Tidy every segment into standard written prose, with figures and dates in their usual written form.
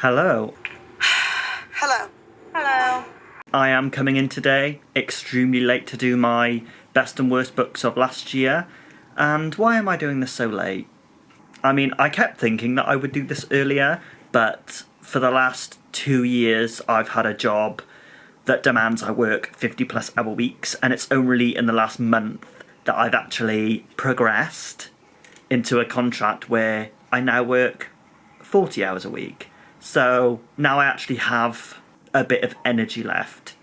Hello. Hello. Hello. I am coming in today extremely late to do my best and worst books of last year. And why am I doing this so late? I mean, I kept thinking that I would do this earlier, but for the last 2 years I've had a job that demands I work 50 plus hour weeks, and it's only in the last month that I've actually progressed into a contract where I now work 40 hours a week. So now I actually have a bit of energy left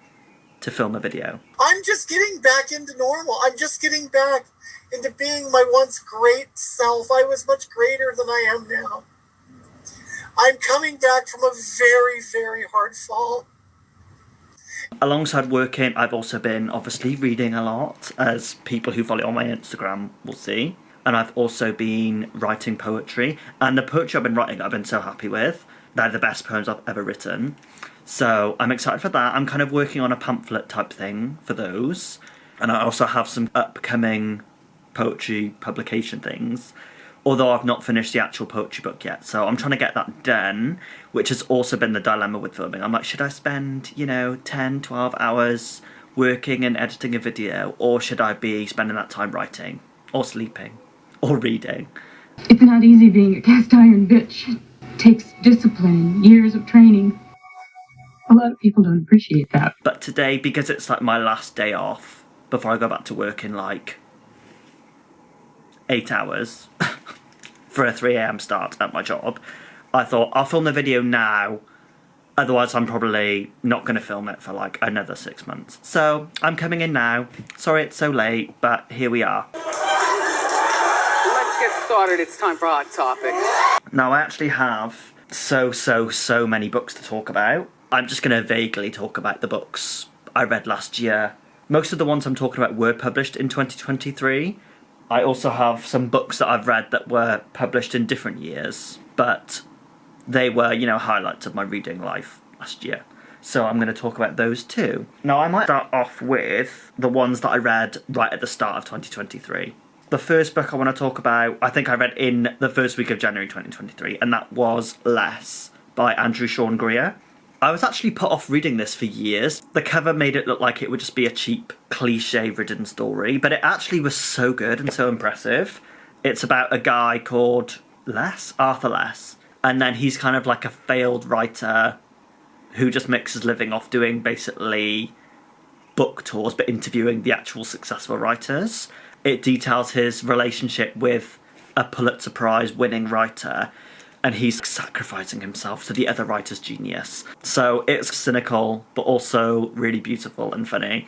to film a video. I'm just getting back into normal. I'm just getting back into being my once great self. I was much greater than I am now. I'm coming back from a very, very hard fall. Alongside working, I've also been obviously reading a lot, as people who follow on my Instagram will see. And I've also been writing poetry. And the poetry I've been writing, I've been so happy with. They're the best poems I've ever written. So I'm excited for that. I'm kind of working on a pamphlet type thing for those. And I also have some upcoming poetry publication things, although I've not finished the actual poetry book yet. So I'm trying to get that done, which has also been the dilemma with filming. I'm like, should I spend, 10, 12 hours working and editing a video, or should I be spending that time writing, or sleeping, or reading? It's not easy being a cast iron bitch. It takes discipline, years of training. A lot of people don't appreciate that. But today, because it's like my last day off before I go back to work in like 8 hours for a 3 a.m. start at my job, I thought I'll film the video now, otherwise I'm probably not going to film it for like another 6 months. So I'm coming in now. Sorry it's so late, but here we are. Let's get started. It's time for Hot Topics. Now I actually have so many books to talk about. I'm just going to vaguely talk about the books I read last year. Most of the ones I'm talking about were published in 2023. I also have some books that I've read that were published in different years, but they were, highlights of my reading life last year. So I'm going to talk about those too. Now I might start off with the ones that I read right at the start of 2023. The first book I want to talk about, I think I read in the first week of January 2023, and that was Less by Andrew Sean Greer. I was actually put off reading this for years. The cover made it look like it would just be a cheap, cliche-ridden story, but it actually was so good and so impressive. It's about a guy called Arthur Less, and then he's kind of like a failed writer who just makes his living off doing basically book tours, but interviewing the actual successful writers. It details his relationship with a Pulitzer Prize winning writer, and he's sacrificing himself to the other writer's genius. So it's cynical, but also really beautiful and funny.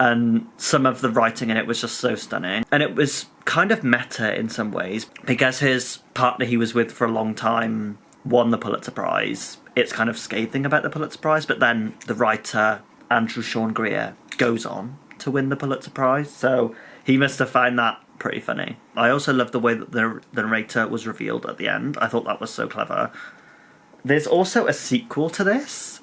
And some of the writing in it was just so stunning. And it was kind of meta in some ways, because his partner he was with for a long time won the Pulitzer Prize. It's kind of scathing about the Pulitzer Prize, but then the writer, Andrew Sean Greer, goes on to win the Pulitzer Prize. So he must have found that pretty funny. I also love the way that the narrator was revealed at the end. I thought that was so clever. There's also a sequel to this,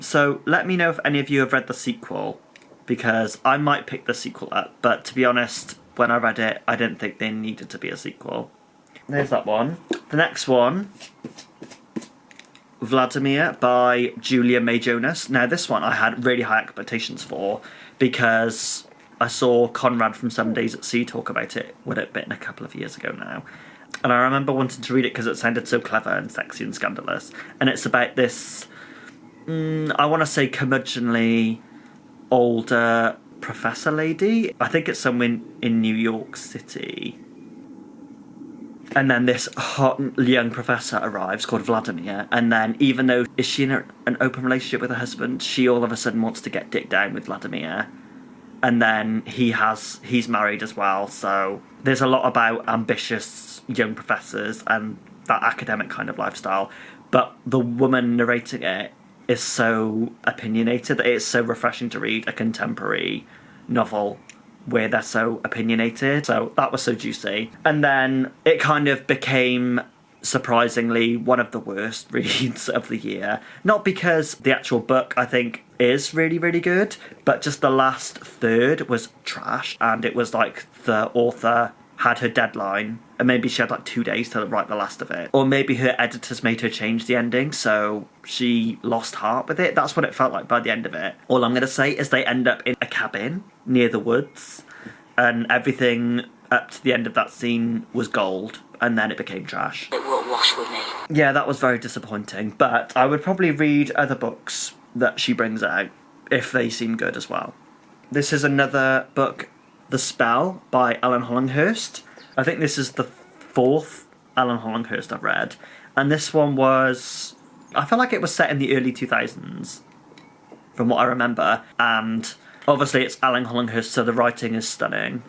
so let me know if any of you have read the sequel, because I might pick the sequel up, but to be honest, when I read it, I didn't think there needed to be a sequel. There's that one. The next one, Vladimir by Julia May Jonas. Now this one I had really high expectations for, because I saw Conrad from 7 Days at Sea talk about it, would it have been a couple of years ago now. And I remember wanting to read it because it sounded so clever and sexy and scandalous. And it's about this, I want to say curmudgeonly, older professor lady. I think it's somewhere in New York City. And then this hot young professor arrives called Vladimir. And then even though is she in an open relationship with her husband, she all of a sudden wants to get dick down with Vladimir. And then he's married as well, so there's a lot about ambitious young professors and that academic kind of lifestyle. But the woman narrating it is so opinionated. It's so refreshing to read a contemporary novel where they're so opinionated. So that was so juicy. And then it kind of became, surprisingly, one of the worst reads of the year. Not because the actual book, I think, is really, really good, but just the last third was trash, and it was like the author had her deadline, and maybe she had like 2 days to write the last of it. Or maybe her editors made her change the ending, so she lost heart with it. That's what it felt like by the end of it. All I'm going to say is they end up in a cabin near the woods, and everything up to the end of that scene was gold, and then it became trash. It won't wash with me. Yeah, that was very disappointing, but I would probably read other books that she brings out if they seem good as well. This is another book, The Spell by Alan Hollinghurst. I think this is the 4th Alan Hollinghurst I've read, and this one was... I feel like it was set in the early 2000s, from what I remember, and obviously it's Alan Hollinghurst, so the writing is stunning.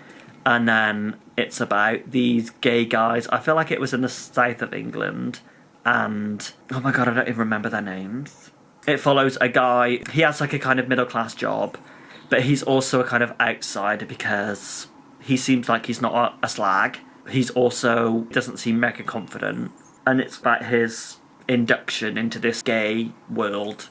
And then it's about these gay guys. I feel like it was in the south of England. And, oh my god, I don't even remember their names. It follows a guy, he has like a kind of middle-class job, but he's also a kind of outsider because he seems like he's not a slag. He's also doesn't seem mega confident. And it's about his induction into this gay world.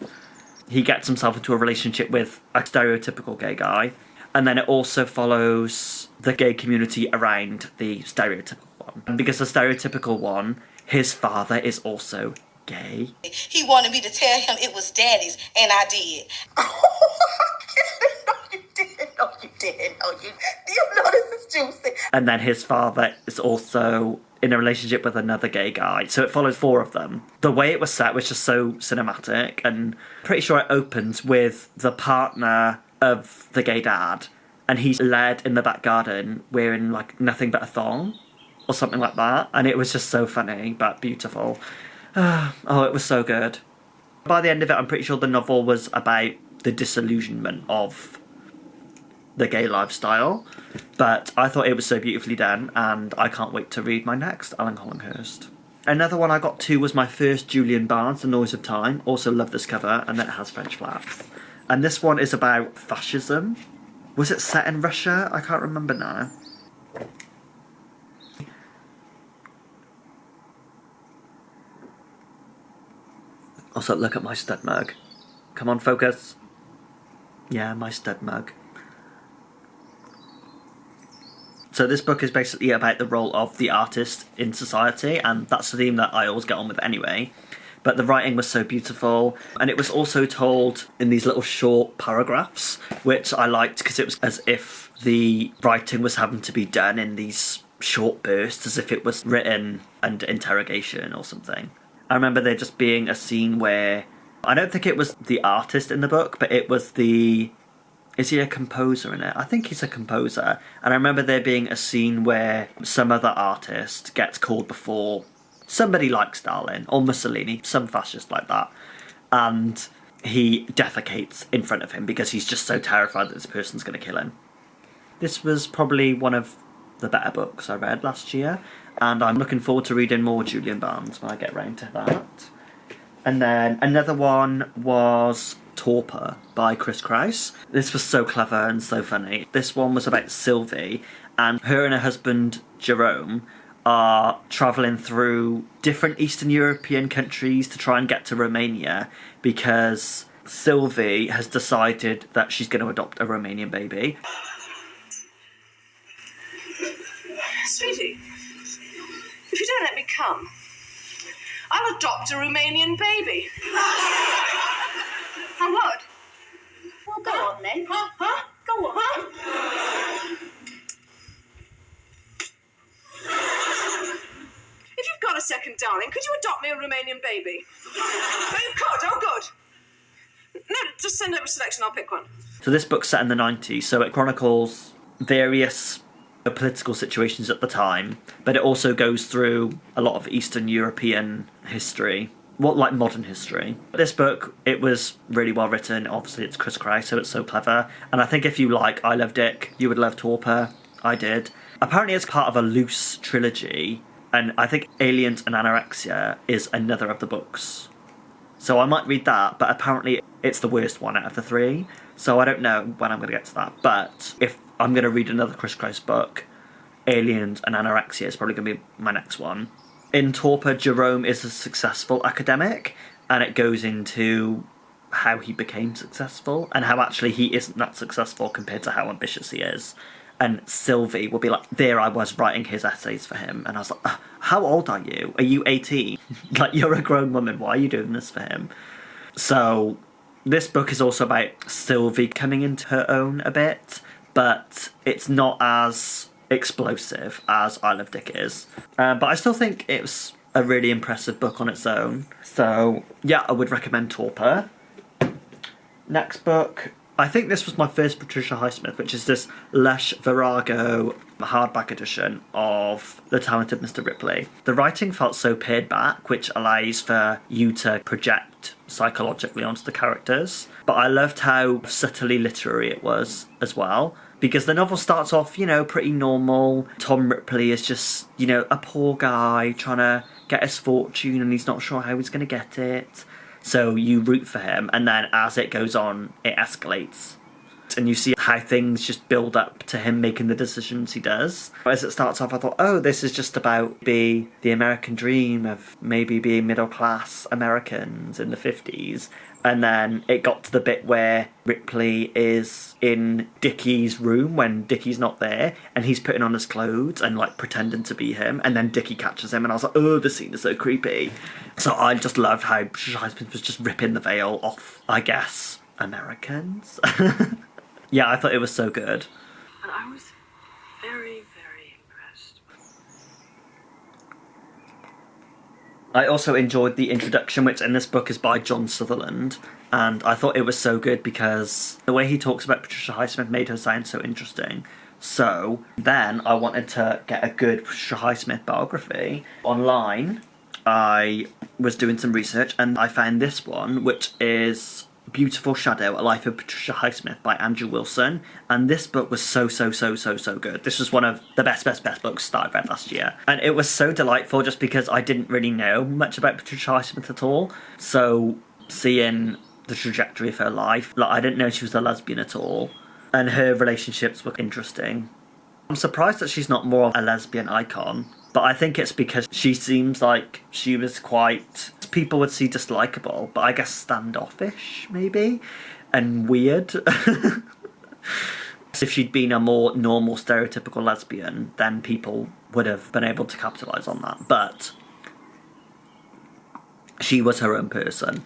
He gets himself into a relationship with a stereotypical gay guy. And then it also follows the gay community around the stereotypical one. And because the stereotypical one, his father is also gay. He wanted me to tell him it was daddy's, and I did. No, you didn't. No, you didn't. No, you know this is juicy. And then his father is also in a relationship with another gay guy. So it follows 4 of them. The way it was set was just so cinematic, and pretty sure it opens with the partner of the gay dad, and he's led in the back garden wearing like nothing but a thong or something like that, and it was just so funny but beautiful. Oh, it was so good. By the end of it, I'm pretty sure the novel was about the disillusionment of the gay lifestyle, but I thought it was so beautifully done, and I can't wait to read my next Alan Hollinghurst. Another one I got to was my first Julian Barnes, The Noise of Time. Also love this cover, and then it has French flaps. And this one is about fascism. Was it set in Russia? I can't remember now. Also, look at my stud mug. Come on, focus. Yeah, my stud mug. So this book is basically about the role of the artist in society, and that's the theme that I always get on with anyway. But the writing was so beautiful, and it was also told in these little short paragraphs, which I liked because it was as if the writing was having to be done in these short bursts, as if it was written under interrogation or something. I remember there just being a scene where, I don't think it was the artist in the book, but it was the... Is he a composer in it? I think he's a composer. And I remember there being a scene where some other artist gets called before somebody like Stalin or Mussolini, some fascist like that, and he defecates in front of him because he's just so terrified that this person's going to kill him. This was probably one of the better books I read last year, and I'm looking forward to reading more Julian Barnes when I get round to that. And then another one was Torpor by Chris Kraus. This was so clever and so funny. This one was about Sylvie, and her and her husband Jerome are travelling through different Eastern European countries to try and get to Romania because Sylvie has decided that she's going to adopt a Romanian baby. Sweetie, if you don't let me come, I'll adopt a Romanian baby. I would. Well, go on then. Huh? Go on. If you've got a second darling, could you adopt me a Romanian baby? Oh, you could? Oh, good. No, just send over a selection, I'll pick one. So this book's set in the 90s, so it chronicles various political situations at the time, but it also goes through a lot of Eastern European history, like modern history. This book, it was really well written. Obviously it's Chris Kraus, so it's so clever, and I think if you like I Love Dick, you would love Torpor. I did. Apparently it's part of a loose trilogy, and I think Aliens and Anorexia is another of the books. So I might read that, but apparently it's the worst one out of the 3, so I don't know when I'm going to get to that. But if I'm going to read another Chris Kraus book, Aliens and Anorexia is probably going to be my next one. In Torpor, Jerome is a successful academic, and it goes into how he became successful and how actually he isn't that successful compared to how ambitious he is. And Sylvie would be like, there I was writing his essays for him. And I was like, how old are you? Are you 18? Like, you're a grown woman. Why are you doing this for him? So this book is also about Sylvie coming into her own a bit, but it's not as explosive as Isle of Dick is. But I still think it was a really impressive book on its own. So, yeah, I would recommend Torpor. Next book, I think this was my first Patricia Highsmith, which is this Lesh Virago hardback edition of The Talented Mr. Ripley. The writing felt so pared back, which allows for you to project psychologically onto the characters. But I loved how subtly literary it was as well, because the novel starts off, you know, pretty normal. Tom Ripley is just, you know, a poor guy trying to get his fortune and he's not sure how he's going to get it. So you root for him, and then as it goes on, it escalates. And you see how things just build up to him making the decisions he does. As it starts off, I thought, oh, this is just about the American dream of maybe being middle-class Americans in the 50s. And then it got to the bit where Ripley is in Dickie's room when Dickie's not there, and he's putting on his clothes and, like, pretending to be him, and then Dickie catches him, and I was like, oh, the scene is so creepy. So I just loved how Highsmith was just ripping the veil off, I guess, Americans. Yeah, I thought it was so good. And I was very, very impressed. I also enjoyed the introduction, which in this book is by John Sutherland, and I thought it was so good because the way he talks about Patricia Highsmith made her sound so interesting. So then I wanted to get a good Patricia Highsmith biography online. I was doing some research and I found this one, which is Beautiful Shadow, A Life of Patricia Highsmith by Andrew Wilson, and this book was so good. This was one of the best books that I read last year, and it was so delightful just because I didn't really know much about Patricia Highsmith at all, so seeing the trajectory of her life, like, I didn't know she was a lesbian at all, and her relationships were interesting. I'm surprised that she's not more of a lesbian icon, but I think it's because she seems like she was quite, people would see dislikable, but I guess standoffish, maybe, and weird. If she'd been a more normal, stereotypical lesbian, then people would have been able to capitalise on that, but she was her own person.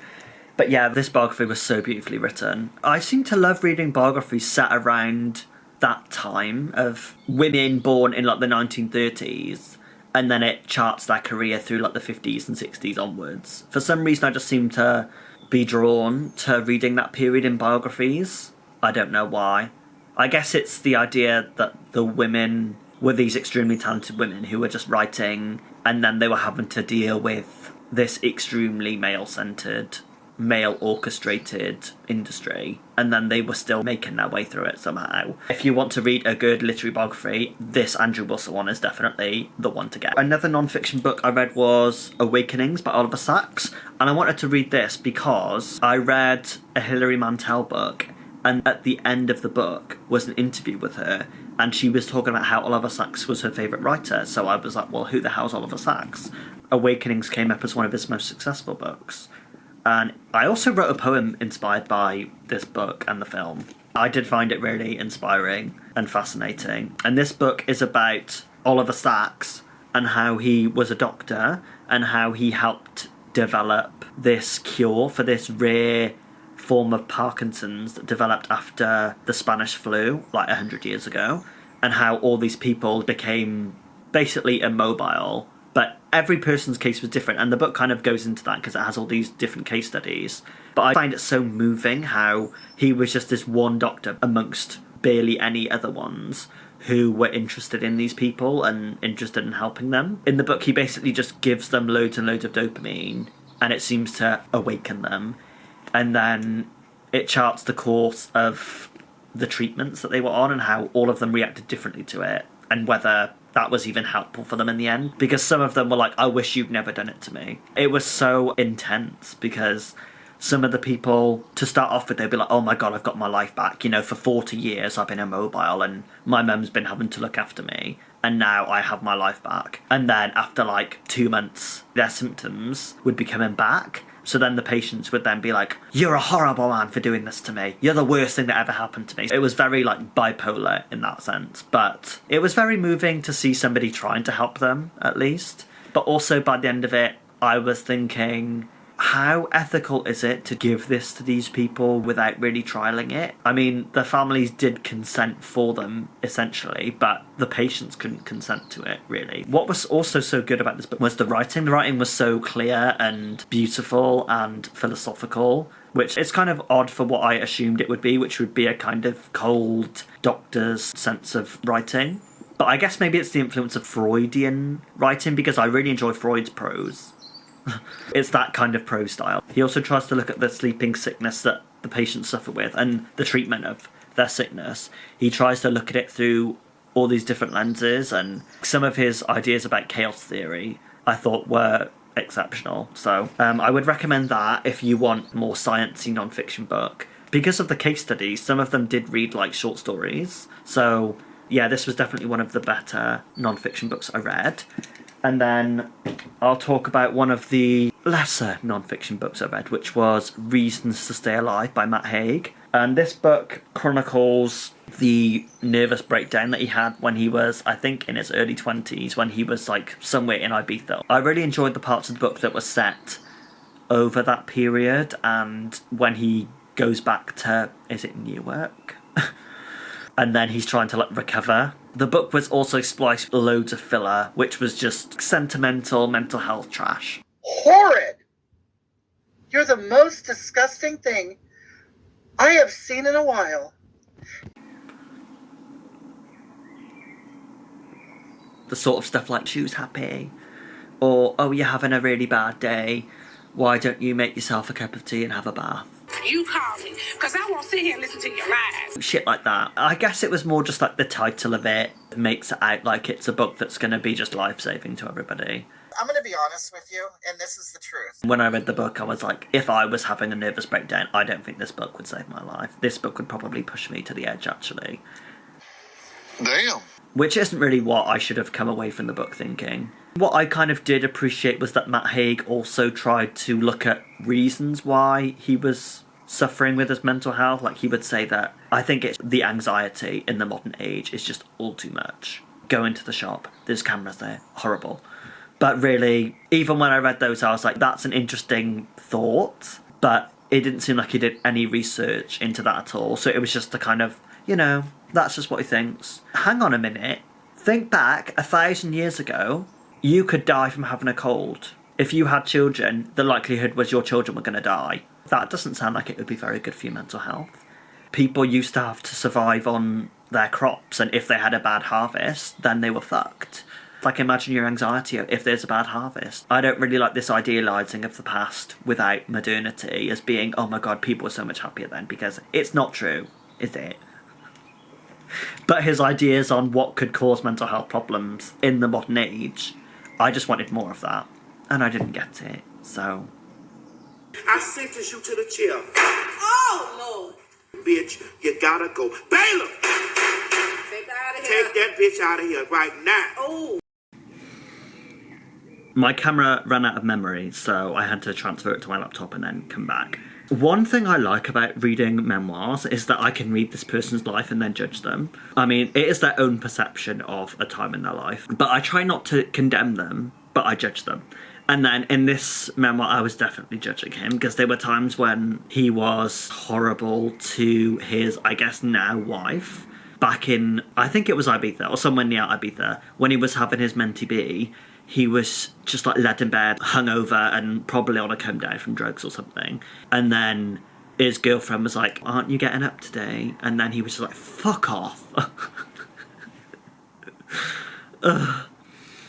But yeah, this biography was so beautifully written. I seem to love reading biographies set around that time of women born in, like, the 1930s, and then it charts their career through, like, the 50s and 60s onwards. For some reason, I just seem to be drawn to reading that period in biographies. I don't know why. I guess it's the idea that the women were these extremely talented women who were just writing, and then they were having to deal with this extremely male-centred, male-orchestrated industry, and then they were still making their way through it somehow. If you want to read a good literary biography, this Andrew Wilson one is definitely the one to get. Another non-fiction book I read was Awakenings by Oliver Sacks, and I wanted to read this because I read a Hilary Mantel book, and at the end of the book was an interview with her, and she was talking about how Oliver Sacks was her favourite writer, so I was like, well, who the hell's Oliver Sacks? Awakenings came up as one of his most successful books. And I also wrote a poem inspired by this book and the film. I did find it really inspiring and fascinating. And this book is about Oliver Sacks and how he was a doctor and how he helped develop this cure for this rare form of Parkinson's that developed after the Spanish flu, like 100 years ago, and how all these people became basically immobile. But every person's case was different, and the book kind of goes into that because it has all these different case studies. But I find it so moving how he was just this one doctor amongst barely any other ones who were interested in these people and interested in helping them. In the book, he basically just gives them loads and loads of dopamine, and it seems to awaken them. And then it charts the course of the treatments that they were on and how all of them reacted differently to it, and whether that was even helpful for them in the end, because some of them were like, I wish you'd never done it to me. It was so intense because some of the people, to start off with, they'd be like, oh my God, I've got my life back. You know, for 40 years I've been immobile and my mum's been having to look after me. And now I have my life back. And then after like 2 months, their symptoms would be coming back. So then the patients would then be like, you're a horrible man for doing this to me. You're the worst thing that ever happened to me. It was very like bipolar in that sense. But it was very moving to see somebody trying to help them, at least. But also by the end of it, I was thinking, how ethical is it to give this to these people without really trialing it? I mean, the families did consent for them, essentially, but the patients couldn't consent to it, really. What was also so good about this book was the writing. The writing was so clear and beautiful and philosophical, which is kind of odd for what I assumed it would be, which would be a kind of cold doctor's sense of writing. But I guess maybe it's the influence of Freudian writing, because I really enjoy Freud's prose. It's that kind of prose style. He also tries to look at the sleeping sickness that the patients suffer with and the treatment of their sickness. He tries to look at it through all these different lenses, and some of his ideas about chaos theory I thought were exceptional. So I would recommend that if you want more sciencey non-fiction book. Because of the case studies, some of them did read like short stories. So yeah, this was definitely one of the better non-fiction books I read. And then I'll talk about one of the lesser non-fiction books I read, which was Reasons to Stay Alive by Matt Haig. And this book chronicles the nervous breakdown that he had when he was, I think, in his early 20s, when he was like somewhere in Ibiza. I really enjoyed the parts of the book that were set over that period, and when he goes back to, is it Newark? And then he's trying to like recover. The book was also spliced with loads of filler, which was just sentimental mental health trash. Horrid! You're the most disgusting thing I have seen in a while. The sort of stuff like choose happy, or oh, you're having a really bad day, why don't you make yourself a cup of tea and have a bath? You call me, because I won't sit here and listen to your lies. Shit like that. I guess it was more just like the title of it makes it out like it's a book that's going to be just life-saving to everybody. I'm going to be honest with you, and this is the truth. When I read the book, I was like, if I was having a nervous breakdown, I don't think this book would save my life. This book would probably push me to the edge, actually. Damn. Which isn't really what I should have come away from the book thinking. What I kind of did appreciate was that Matt Haig also tried to look at reasons why he was suffering with his mental health. Like, he would say that, I think it's the anxiety in the modern age is just all too much. Go into the shop, there's cameras there, horrible. But really, even when I read those, I was like, that's an interesting thought, but it didn't seem like he did any research into that at all. So it was just a kind of, you know, that's just what he thinks. Hang on a minute. Think back 1,000 years ago, you could die from having a cold. If you had children, the likelihood was your children were going to die. That doesn't sound like it would be very good for your mental health. People used to have to survive on their crops, and if they had a bad harvest, then they were fucked. Like, imagine your anxiety if there's a bad harvest. I don't really like this idealising of the past without modernity as being, oh my god, people were so much happier then, because it's not true, is it? But his ideas on what could cause mental health problems in the modern age, I just wanted more of that, and I didn't get it, so... I sentence you to the chair. Oh, Lord. Bitch, you gotta go. Bailiff! Take that out of here. Take that bitch out of here right now. Oh. My camera ran out of memory, so I had to transfer it to my laptop and then come back. One thing I like about reading memoirs is that I can read this person's life and then judge them. I mean, it is their own perception of a time in their life, but I try not to condemn them, but I judge them. And then in this memoir, I was definitely judging him, because there were times when he was horrible to his, I guess, now wife. Back in, I think it was Ibiza, or somewhere near Ibiza, when he was having his Menti B, he was just like led in bed, hungover, and probably on a come down from drugs or something. And then his girlfriend was like, aren't you getting up today? And then he was just like, fuck off. Ugh.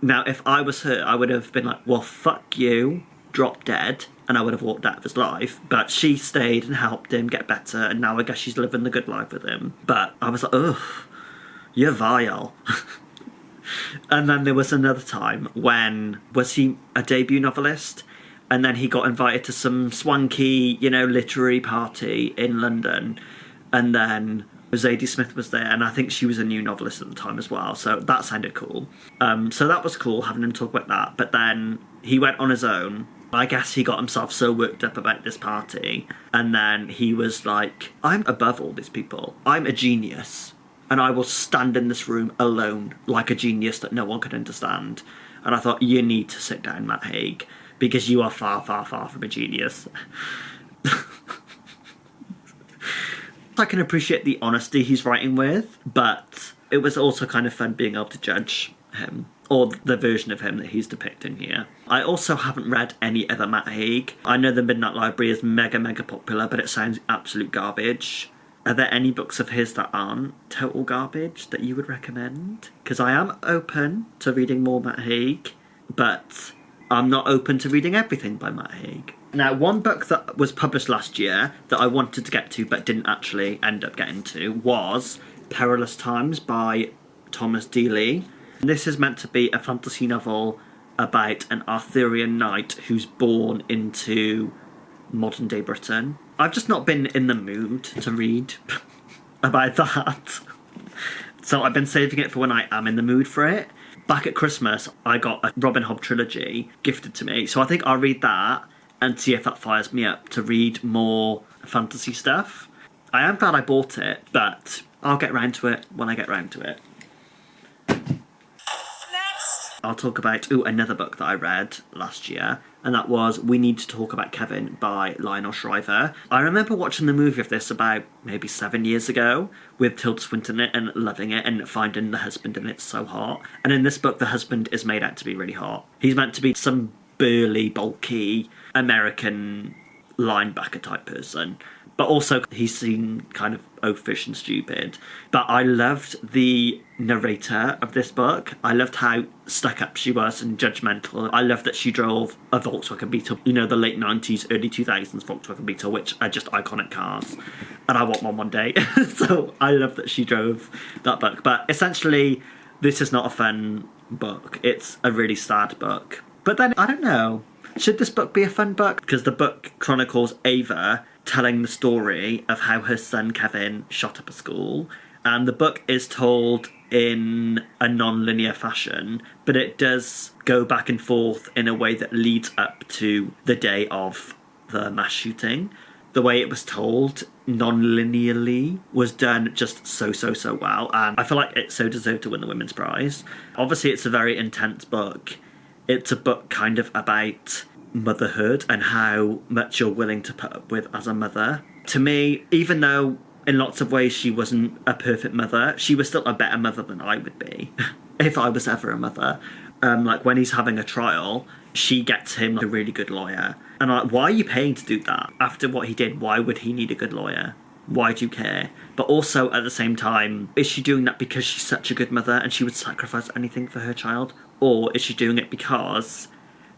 Now, if I was her, I would have been like, well, fuck you, drop dead, and I would have walked out of his life. But she stayed and helped him get better, and now I guess she's living the good life with him. But I was like, ugh, you're vile. And then there was another time when, was he a debut novelist? And then he got invited to some swanky, literary party in London. And then Zadie Smith was there, and I think she was a new novelist at the time as well. So that sounded cool. So that was cool, having him talk about that. But then he went on his own. I guess he got himself so worked up about this party. And then he was like, I'm above all these people. I'm a genius. And I will stand in this room alone like a genius that no one can understand. And I thought, you need to sit down, Matt Haig, because you are far, far, far from a genius. I can appreciate the honesty he's writing with, but it was also kind of fun being able to judge him, or the version of him that he's depicting here. I also haven't read any other Matt Haig. I know The Midnight Library is mega, mega popular, but it sounds absolute garbage. Are there any books of his that aren't total garbage that you would recommend? Because I am open to reading more Matt Haig, but I'm not open to reading everything by Matt Haig. Now, one book that was published last year that I wanted to get to but didn't actually end up getting to was Perilous Times by Thomas Dealey. This is meant to be a fantasy novel about an Arthurian knight who's born into modern day Britain. I've just not been in the mood to read about that. So I've been saving it for when I am in the mood for it. Back at Christmas, I got a Robin Hobb trilogy gifted to me. So I think I'll read that and see if that fires me up to read more fantasy stuff. I am glad I bought it, but I'll get round to it when I get round to it. I'll talk about another book that I read last year, and that was We Need to Talk About Kevin by Lionel Shriver. I remember watching the movie of this about maybe 7 years ago with Tilda Swinton in it and loving it and finding the husband in it so hot. And in this book, the husband is made out to be really hot. He's meant to be some burly, bulky American linebacker type person, but also he's seen kind of oafish and stupid. But I loved the narrator of this book. I loved how stuck up she was and judgmental. I loved that she drove a Volkswagen Beetle, the late 90s, early 2000s Volkswagen Beetle, which are just iconic cars. And I want one day. So I love that she drove that book. But essentially, this is not a fun book. It's a really sad book. But then, I don't know. Should this book be a fun book? Because the book chronicles Ava telling the story of how her son Kevin shot up a school. And the book is told in a non-linear fashion, but it does go back and forth in a way that leads up to the day of the mass shooting. The way it was told non-linearly was done just so well, and I feel like it so deserved to win the Women's Prize. Obviously, it's a very intense book. It's a book kind of about motherhood and how much you're willing to put up with as a mother. To me, even though in lots of ways she wasn't a perfect mother, she was still a better mother than I would be if I was ever a mother. Like when he's having a trial, she gets him a really good lawyer. And I'm like, why are you paying to do that? After what he did, why would he need a good lawyer? Why do you care? But also, at the same time, is she doing that because she's such a good mother and she would sacrifice anything for her child? Or is she doing it because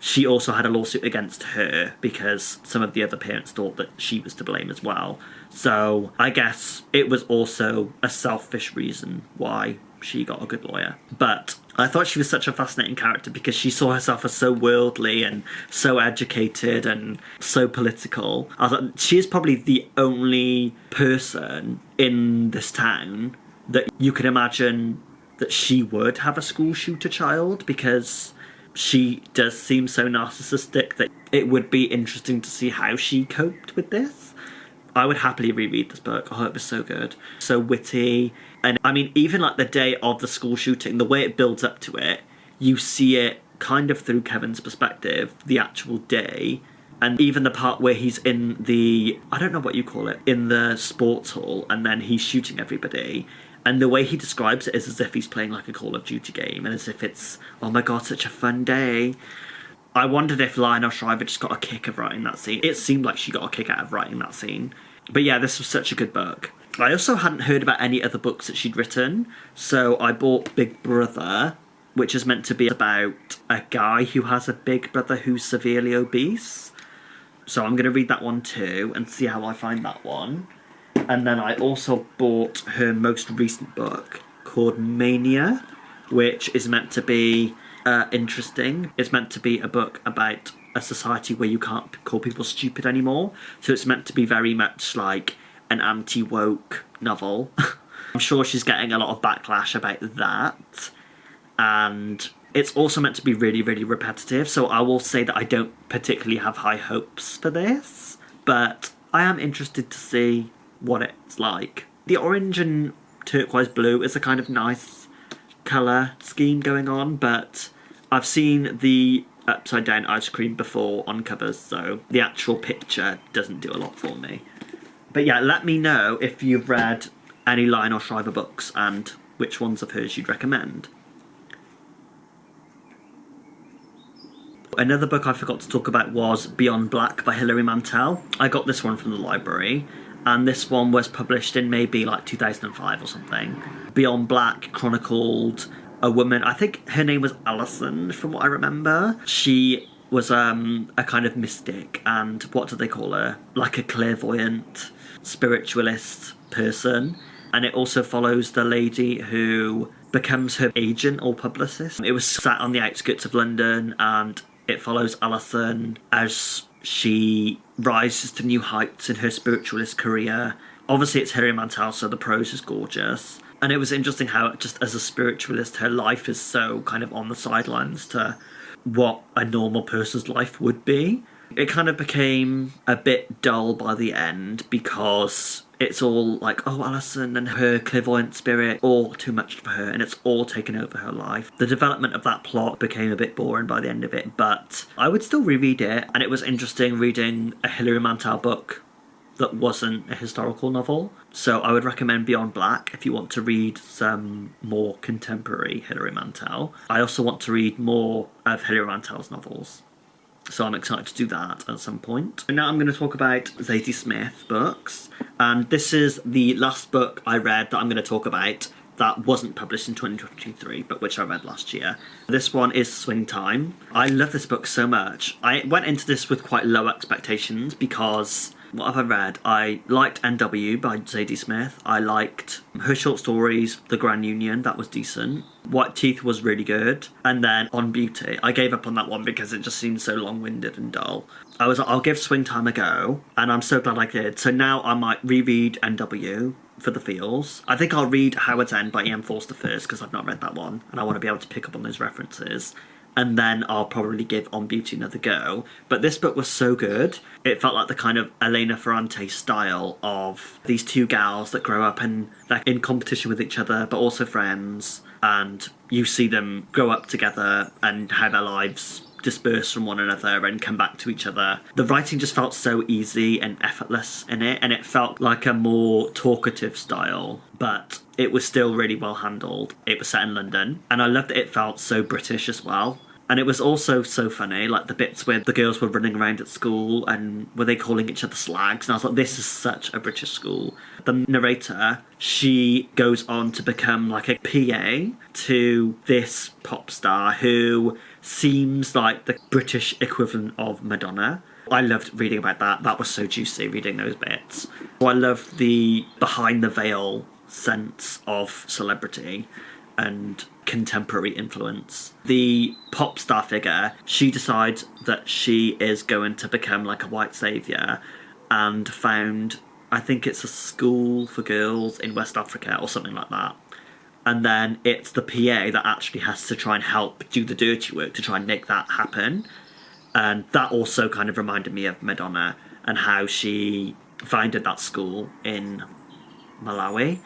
she also had a lawsuit against her because some of the other parents thought that she was to blame as well? So I guess it was also a selfish reason why she got a good lawyer. But I thought she was such a fascinating character because she saw herself as so worldly and so educated and so political. I thought she is probably the only person in this town that you could imagine that she would have a school shooter child, because she does seem so narcissistic that it would be interesting to see how she coped with this. I would happily reread this book. Oh, it was so good. So witty. And I mean, even like the day of the school shooting, the way it builds up to it, you see it kind of through Kevin's perspective, the actual day. And even the part where he's in the, I don't know what you call it, in the sports hall, and then he's shooting everybody. And the way he describes it is as if he's playing like a Call of Duty game, and as if it's, oh my god, such a fun day. I wondered if Lionel Shriver just got a kick of writing that scene. It seemed like she got a kick out of writing that scene. But yeah, this was such a good book. I also hadn't heard about any other books that she'd written, so I bought Big Brother, which is meant to be about a guy who has a big brother who's severely obese. So I'm going to read that one too and see how I find that one. And then I also bought her most recent book called Mania, which is meant to be interesting. It's meant to be a book about a society where you can't call people stupid anymore. So it's meant to be very much like an anti-woke novel. I'm sure she's getting a lot of backlash about that. And it's also meant to be really, really repetitive. So I will say that I don't particularly have high hopes for this. But I am interested to see what it's like. The orange and turquoise blue is a kind of nice colour scheme going on, but I've seen the upside down ice cream before on covers, so the actual picture doesn't do a lot for me. But yeah, let me know if you've read any Lionel Shriver books and which ones of hers you'd recommend. Another book I forgot to talk about was Beyond Black by Hilary Mantel. I got this one from the library, and this one was published in maybe like 2005 or something. Beyond Black chronicled a woman, I think her name was Alison from what I remember. She was a kind of mystic, and what do they call her? Like a clairvoyant, spiritualist person. And it also follows the lady who becomes her agent or publicist. It was set on the outskirts of London, and it follows Alison as she rises to new heights in her spiritualist career. Obviously it's Hilary Mantel, so the prose is gorgeous. And it was interesting how, just as a spiritualist, her life is so kind of on the sidelines to what a normal person's life would be. It kind of became a bit dull by the end because it's all like, oh, Alison and her clairvoyant spirit, all too much for her, and it's all taken over her life. The development of that plot became a bit boring by the end of it, but I would still reread it, and it was interesting reading a Hilary Mantel book that wasn't a historical novel. So I would recommend Beyond Black if you want to read some more contemporary Hilary Mantel. I also want to read more of Hilary Mantel's novels, so I'm excited to do that at some point. And now I'm going to talk about Zadie Smith books. And this is the last book I read that I'm going to talk about that wasn't published in 2023, but which I read last year. This one is Swing Time. I love this book so much. I went into this with quite low expectations because, what have I read? I liked NW by Zadie Smith. I liked her short stories, The Grand Union, that was decent. White Teeth was really good. And then On Beauty, I gave up on that one because it just seemed so long-winded and dull. I was like, I'll give Swing Time a go, and I'm so glad I did. So now I might reread NW for the feels. I think I'll read Howard's End by E.M. Forster first because I've not read that one, and I want to be able to pick up on those references. And then I'll probably give On Beauty another go. But this book was so good. It felt like the kind of Elena Ferrante style of these two gals that grow up and they're in competition with each other, but also friends. And you see them grow up together and how their lives disperse from one another and come back to each other. The writing just felt so easy and effortless in it, and it felt like a more talkative style, but it was still really well handled. It was set in London, and I loved that it felt so British as well. And it was also so funny, like the bits where the girls were running around at school and were they calling each other slags, and I was like, this is such a British school. The narrator, she goes on to become like a PA to this pop star who seems like the British equivalent of Madonna. I loved reading about that. That was so juicy, reading those bits. So I loved the behind the veil sense of celebrity and contemporary influence. The pop star figure, she decides that she is going to become like a white saviour and found, I think it's a school for girls in West Africa or something like that. And then it's the PA that actually has to try and help do the dirty work to try and make that happen. And that also kind of reminded me of Madonna and how she founded that school in Malawi.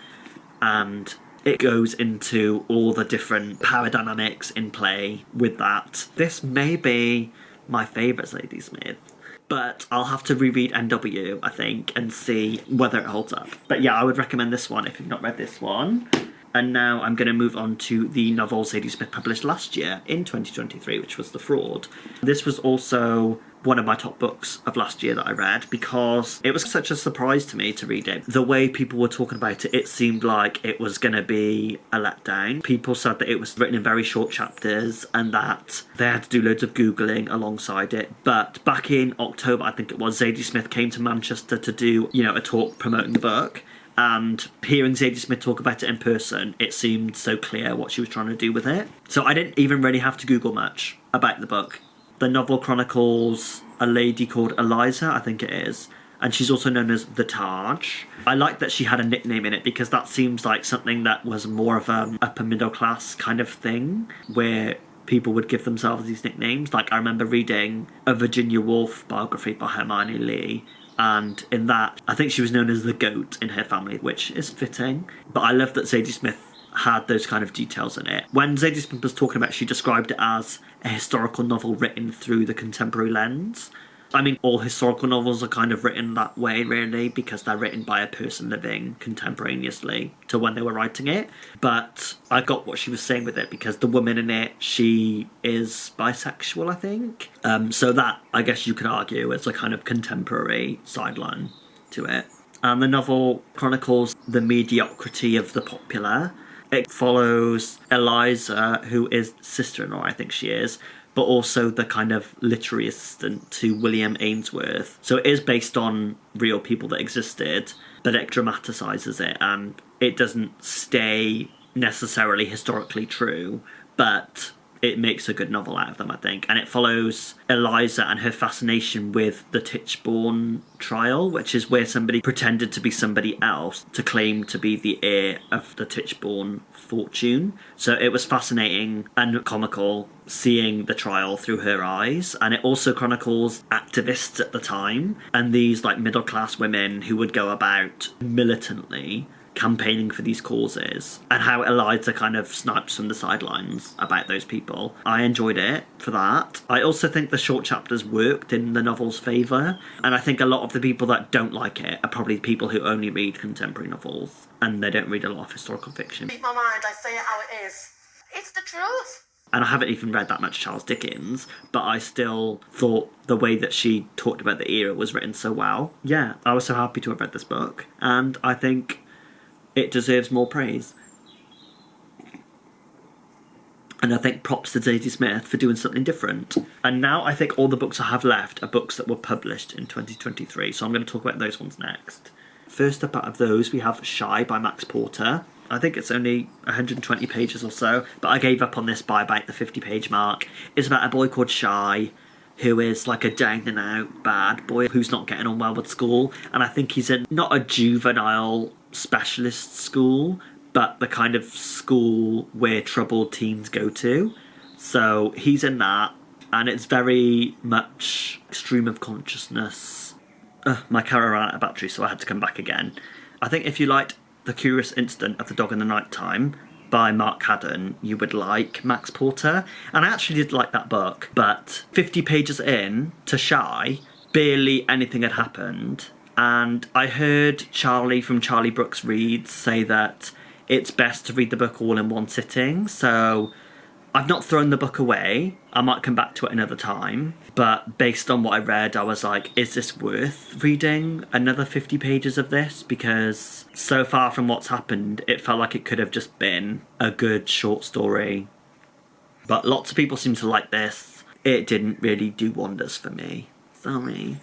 And it goes into all the different power dynamics in play with that. This may be my favourite Zadie Smith, but I'll have to reread NW, I think, and see whether it holds up. But yeah, I would recommend this one if you've not read this one. And now I'm going to move on to the novel Zadie Smith published last year in 2023, which was The Fraud. This was also one of my top books of last year that I read because it was such a surprise to me to read it. The way people were talking about it, it seemed like it was going to be a letdown. People said that it was written in very short chapters and that they had to do loads of Googling alongside it. But back in October, I think it was, Zadie Smith came to Manchester to do, a talk promoting the book. And hearing Zadie Smith talk about it in person, it seemed so clear what she was trying to do with it. So I didn't even really have to Google much about the book. The novel chronicles a lady called Eliza, I think it is, and she's also known as the Taj. I like that she had a nickname in it because that seems like something that was more of an upper middle class kind of thing, where people would give themselves these nicknames. Like, I remember reading a Virginia Woolf biography by Hermione Lee, and in that, I think she was known as the Goat in her family, which is fitting. But I love that Zadie Smith had those kind of details in it. When Zadie Smith was talking about it, she described it as a historical novel written through the contemporary lens. I mean, all historical novels are kind of written that way, really, because they're written by a person living contemporaneously to when they were writing it. But I got what she was saying with it, because the woman in it, she is bisexual, I think. So that, I guess you could argue, is a kind of contemporary sideline to it. And the novel chronicles the mediocrity of the popular. It follows Eliza, who is sister-in-law, I think she is, but also the kind of literary assistant to William Ainsworth. So it is based on real people that existed, but it dramatises it, and it doesn't stay necessarily historically true, but it makes a good novel out of them, I think. And it follows Eliza and her fascination with the Tichborne trial, which is where somebody pretended to be somebody else to claim to be the heir of the Tichborne fortune. So it was fascinating and comical seeing the trial through her eyes. And it also chronicles activists at the time and these like middle class women who would go about militantly campaigning for these causes, and how Eliza kind of snipes from the sidelines about those people. I enjoyed it for that. I also think the short chapters worked in the novel's favour, and I think a lot of the people that don't like it are probably people who only read contemporary novels and they don't read a lot of historical fiction. Speak my mind, I say it how it is. It's the truth. And I haven't even read that much Charles Dickens, but I still thought the way that she talked about the era was written so well. Yeah, I was so happy to have read this book, and I think it deserves more praise. And I think props to Zadie Smith for doing something different. And now I think all the books I have left are books that were published in 2023, so I'm going to talk about those ones next. First up out of those, we have Shy by Max Porter. I think it's only 120 pages or so, but I gave up on this by about the 50-page mark. It's about a boy called Shy, who is like a down-and-out bad boy who's not getting on well with school. And I think he's in not a juvenile specialist school, but the kind of school where troubled teens go to. So he's in that, and it's very much stream of consciousness. My camera ran out of battery, so I had to come back again. I think if you liked The Curious Incident of the Dog in the Night Time by Mark Haddon, you would like Max Porter. And I actually did like that book, but 50 pages in to Shy, barely anything had happened. And I heard Charlie from Charlie Brooks Reads say that it's best to read the book all in one sitting. So I've not thrown the book away. I might come back to it another time. But based on what I read, I was like, is this worth reading another 50 pages of this? Because so far from what's happened, it felt like it could have just been a good short story. But lots of people seem to like this. It didn't really do wonders for me. Sorry.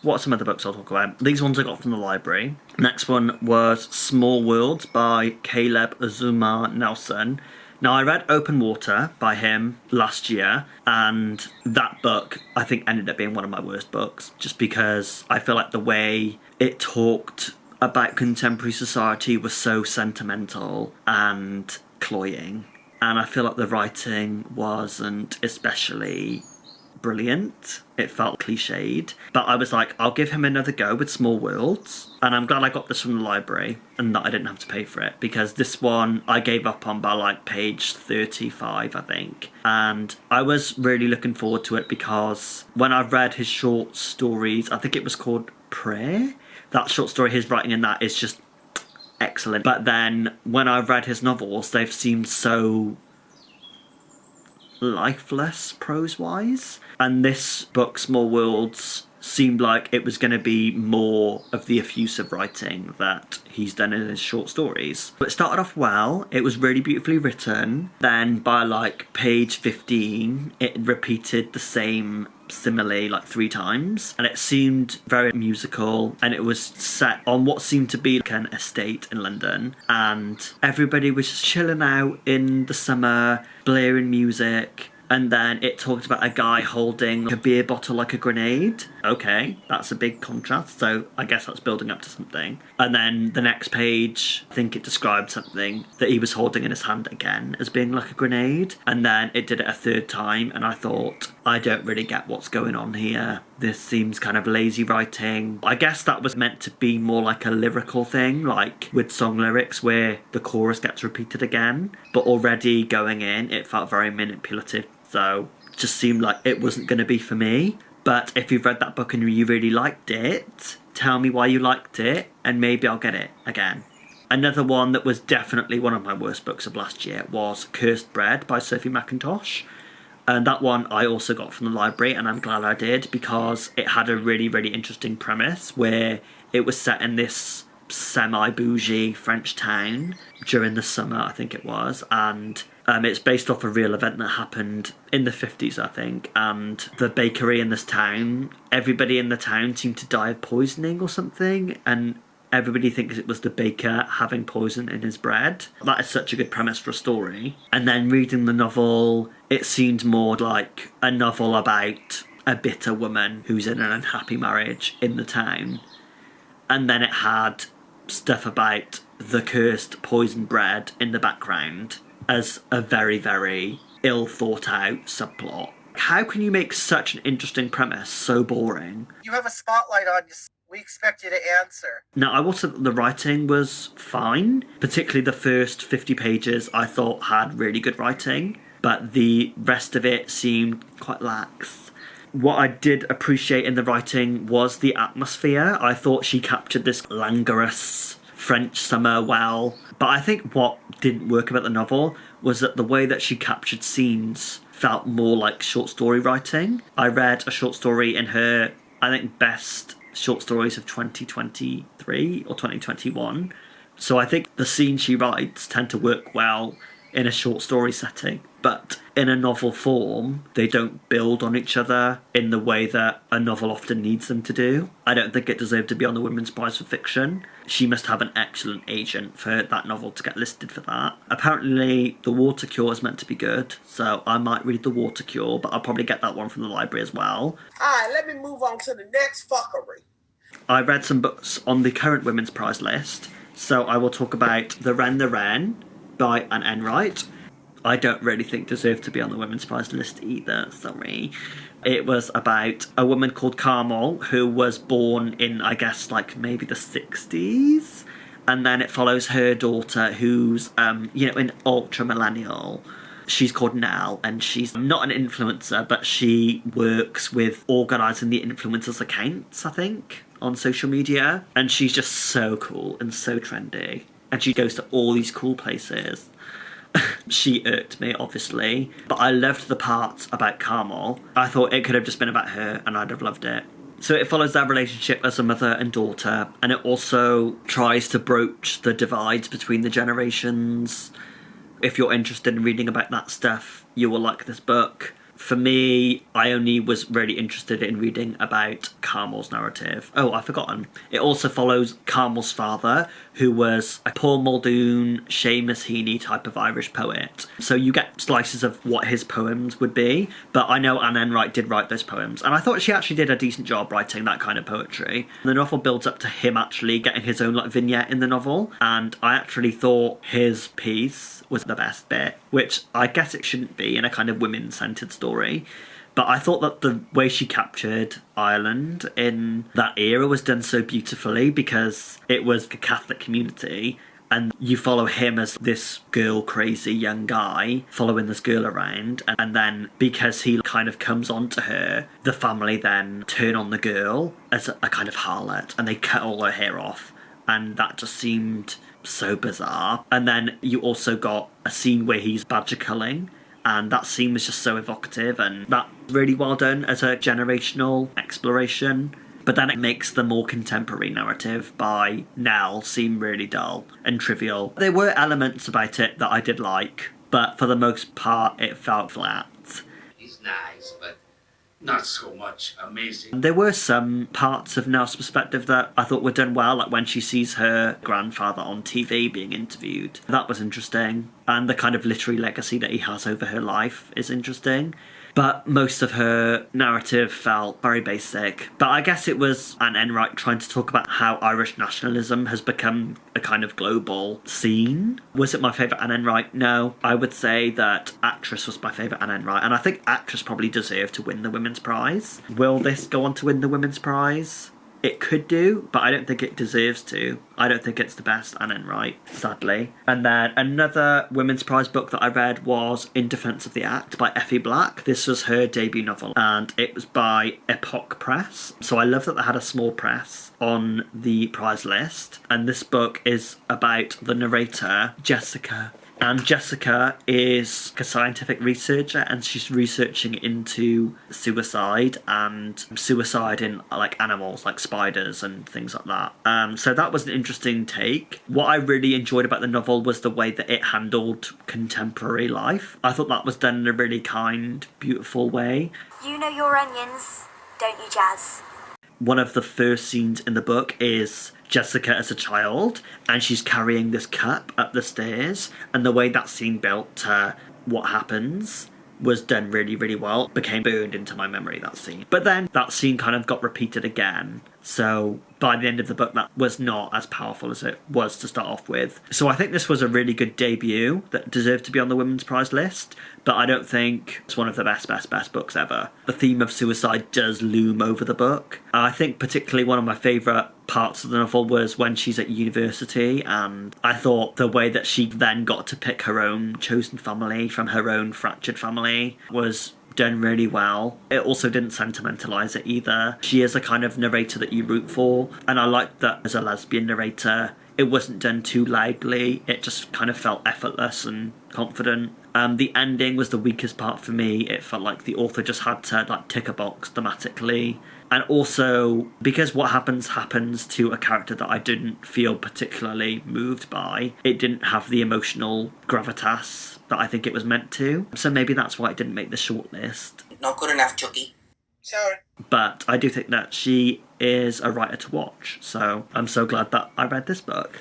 What are some other books I'll talk about? These ones I got from the library. Next one was Small Worlds by Caleb Azumah Nelson. Now, I read Open Water by him last year, and that book, I think, ended up being one of my worst books, just because I feel like the way it talked about contemporary society was so sentimental and cloying, and I feel like the writing wasn't especially brilliant. It felt cliched, but I was like, I'll give him another go with Small Worlds, and I'm glad I got this from the library and that I didn't have to pay for it, because this one I gave up on by like page 35, I think, and I was really looking forward to it because when I read his short stories, I think it was called Prayer, that short story, his writing in that is just excellent. But then when I've read his novels, they've seemed so lifeless prose-wise, and this book, Small Worlds, seemed like it was going to be more of the effusive writing that he's done in his short stories. But it started off well, it was really beautifully written, then by like page 15 it repeated the same simile like 3 times, and it seemed very musical, and it was set on what seemed to be like an estate in London, and everybody was just chilling out in the summer, blaring music, And then it talked about a guy holding a beer bottle like a grenade. Okay, that's a big contrast, so I guess that's building up to something. And then the next page, I think it described something that he was holding in his hand again as being like a grenade. And then it did it a third time, and I thought, I don't really get what's going on here. This seems kind of lazy writing. I guess that was meant to be more like a lyrical thing, like with song lyrics where the chorus gets repeated again. But already going in, it felt very manipulative. So it just seemed like it wasn't going to be for me. But if you've read that book and you really liked it, tell me why you liked it, and maybe I'll get it again. Another one that was definitely one of my worst books of last year was Cursed Bread by Sophie McIntosh. And that one I also got from the library, and I'm glad I did, because it had a really, really interesting premise where it was set in this semi-bougie French town during the summer, I think it was, and it's based off a real event that happened in the 50s, I think, and the bakery in this town, everybody in the town seemed to die of poisoning or something, and everybody thinks it was the baker having poison in his bread. That is such a good premise for a story. And then reading the novel, it seemed more like a novel about a bitter woman who's in an unhappy marriage in the town. And then it had stuff about the cursed poison bread in the background as a very, very ill thought out subplot. How can you make such an interesting premise so boring? You have a spotlight on you. We expect you to answer. Now, I will say that the writing was fine. Particularly the first 50 pages I thought had really good writing, but the rest of it seemed quite lax. What I did appreciate in the writing was the atmosphere. I thought she captured this languorous French summer well, but I think what didn't work about the novel was that the way that she captured scenes felt more like short story writing. I read a short story in her, I think, best short stories of 2023 or 2021. So I think the scenes she writes tend to work well in a short story setting, but in a novel form, they don't build on each other in the way that a novel often needs them to do. I don't think it deserved to be on the Women's Prize for Fiction. She must have an excellent agent for that novel to get listed for that. Apparently, The Water Cure is meant to be good, so I might read The Water Cure, but I'll probably get that one from the library as well. Alright, let me move on to the next fuckery. I read some books on the current Women's Prize list, so I will talk about The Wren by Anne Enright. I don't really think deserved to be on the Women's Prize list either, sorry. It was about a woman called Carmel who was born in, I guess, like maybe the 60s. And then it follows her daughter who's, an ultra-millennial. She's called Nell, and she's not an influencer, but she works with organising the influencers' accounts, I think, on social media. And she's just so cool and so trendy. And she goes to all these cool places. She irked me, obviously, but I loved the parts about Carmel. I thought it could have just been about her, and I'd have loved it. So it follows their relationship as a mother and daughter, and it also tries to broach the divides between the generations. If you're interested in reading about that stuff, you will like this book. For me, I only was really interested in reading about Carmel's narrative. Oh, I've forgotten. It also follows Carmel's father, who was a Paul Muldoon, Seamus Heaney type of Irish poet. So you get slices of what his poems would be, but I know Anne Enright did write those poems, and I thought she actually did a decent job writing that kind of poetry. The novel builds up to him actually getting his own vignette in the novel, and I actually thought his piece was the best bit, which I guess it shouldn't be in a kind of women-centred story. But I thought that the way she captured Ireland in that era was done so beautifully, because it was a Catholic community, and you follow him as this girl-crazy young guy following this girl around, and then because he kind of comes on to her, the family then turn on the girl as a kind of harlot, and they cut all her hair off, and that just seemed so bizarre. And then you also got a scene where he's badger culling, and that scene was just so evocative, and that's really well done as a generational exploration. But then it makes the more contemporary narrative by Nell seem really dull and trivial. There were elements about it that I did like, but for the most part it felt flat. He's nice, but not so much amazing. There were some parts of Nell's perspective that I thought were done well, like when she sees her grandfather on TV being interviewed. That was interesting. And the kind of literary legacy that he has over her life is interesting. But most of her narrative felt very basic. But I guess it was Anne Enright trying to talk about how Irish nationalism has become a kind of global scene. Was it my favourite Anne Enright? No. I would say that Actress was my favourite Anne Enright. And I think Actress probably deserved to win the Women's Prize. Will this go on to win the Women's Prize? It could do, but I don't think it deserves to. I don't think it's the best Anne Enright, sadly. And then another Women's Prize book that I read was In Defence of the Act by Effie Black. This was her debut novel, and it was by Epoch Press. So I love that they had a small press on the prize list. And this book is about the narrator, Jessica. And Jessica is a scientific researcher, and she's researching into suicide and suicide in like animals, like spiders and things like that. So that was an interesting take. What I really enjoyed about the novel was the way that it handled contemporary life. I thought that was done in a really kind, beautiful way. You know your onions, don't you, Jazz? One of the first scenes in the book is Jessica as a child, and she's carrying this cup up the stairs, and the way that scene built to what happens was done really, really well. It became burned into my memory, that scene. But then that scene kind of got repeated again. So by the end of the book, that was not as powerful as it was to start off with. So I think this was a really good debut that deserved to be on the Women's Prize list, but I don't think it's one of the best books ever. The theme of suicide does loom over the book. I think particularly one of my favourite parts of the novel was when she's at university, and I thought the way that she then got to pick her own chosen family from her own fractured family was done really well. It also didn't sentimentalise it either. She is a kind of narrator that you root for, and I liked that as a lesbian narrator, it wasn't done too loudly. It just kind of felt effortless and confident. The ending was the weakest part for me. It felt like the author just had to like tick a box thematically. And also, because what happens to a character that I didn't feel particularly moved by, it didn't have the emotional gravitas that I think it was meant to. So maybe that's why it didn't make the shortlist. Not good enough, Chucky. Sorry. But I do think that she is a writer to watch, so I'm so glad that I read this book.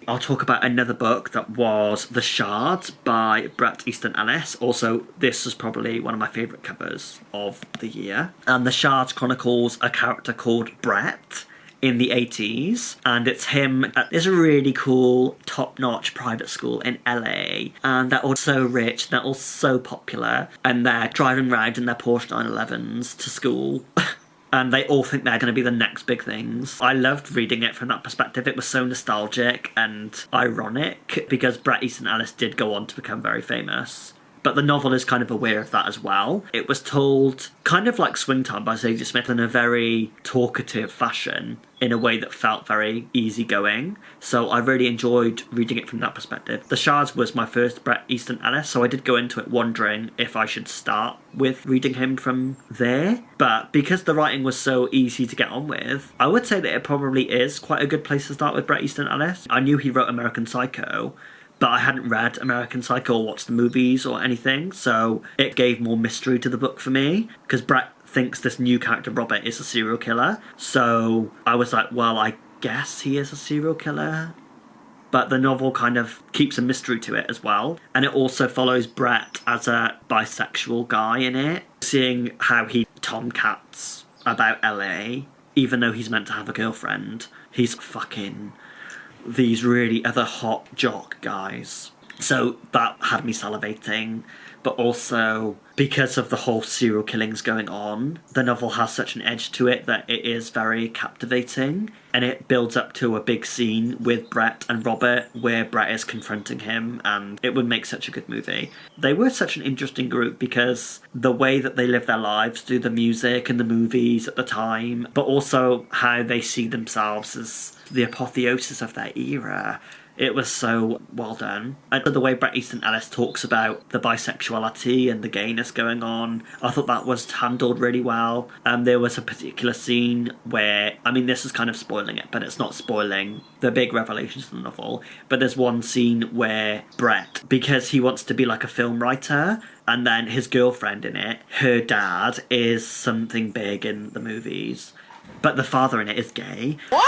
I'll talk about another book that was The Shard by Bret Easton Ellis. Also, this is probably one of my favourite covers of the year. And The Shard chronicles a character called Brett in the 80s, and it's him at this really cool top-notch private school in LA, and they're all so rich, they're all so popular, and they're driving around in their Porsche 911s to school. And they all think they're going to be the next big things. I loved reading it from that perspective. It was so nostalgic and ironic, because Bret Easton Ellis did go on to become very famous. But the novel is kind of aware of that as well. It was told kind of like Swing Time by Zadie Smith in a very talkative fashion, in a way that felt very easygoing. So I really enjoyed reading it from that perspective. The Shards was my first Bret Easton Ellis, so I did go into it wondering if I should start with reading him from there. But because the writing was so easy to get on with, I would say that it probably is quite a good place to start with Bret Easton Ellis. I knew he wrote American Psycho, but I hadn't read American Psycho or watched the movies or anything, so it gave more mystery to the book for me, because Bret thinks this new character, Robert, is a serial killer. So I was like, well, I guess he is a serial killer. But the novel kind of keeps a mystery to it as well. And it also follows Bret as a bisexual guy in it, seeing how he tomcats about LA, even though he's meant to have a girlfriend. He's fucking these really other hot jock guys. So that had me salivating. But also, because of the whole serial killings going on, the novel has such an edge to it that it is very captivating. And it builds up to a big scene with Bret and Robert, where Bret is confronting him, and it would make such a good movie. They were such an interesting group, because the way that they live their lives through the music and the movies at the time, but also how they see themselves as the apotheosis of their era. It was so well done. And the way Bret Easton Ellis talks about the bisexuality and the gayness going on, I thought that was handled really well. There was a particular scene where, I mean, this is kind of spoiling it, but it's not spoiling the big revelations of the novel. But there's one scene where Bret, because he wants to be like a film writer, and then his girlfriend in it, her dad is something big in the movies, but the father in it is gay. What?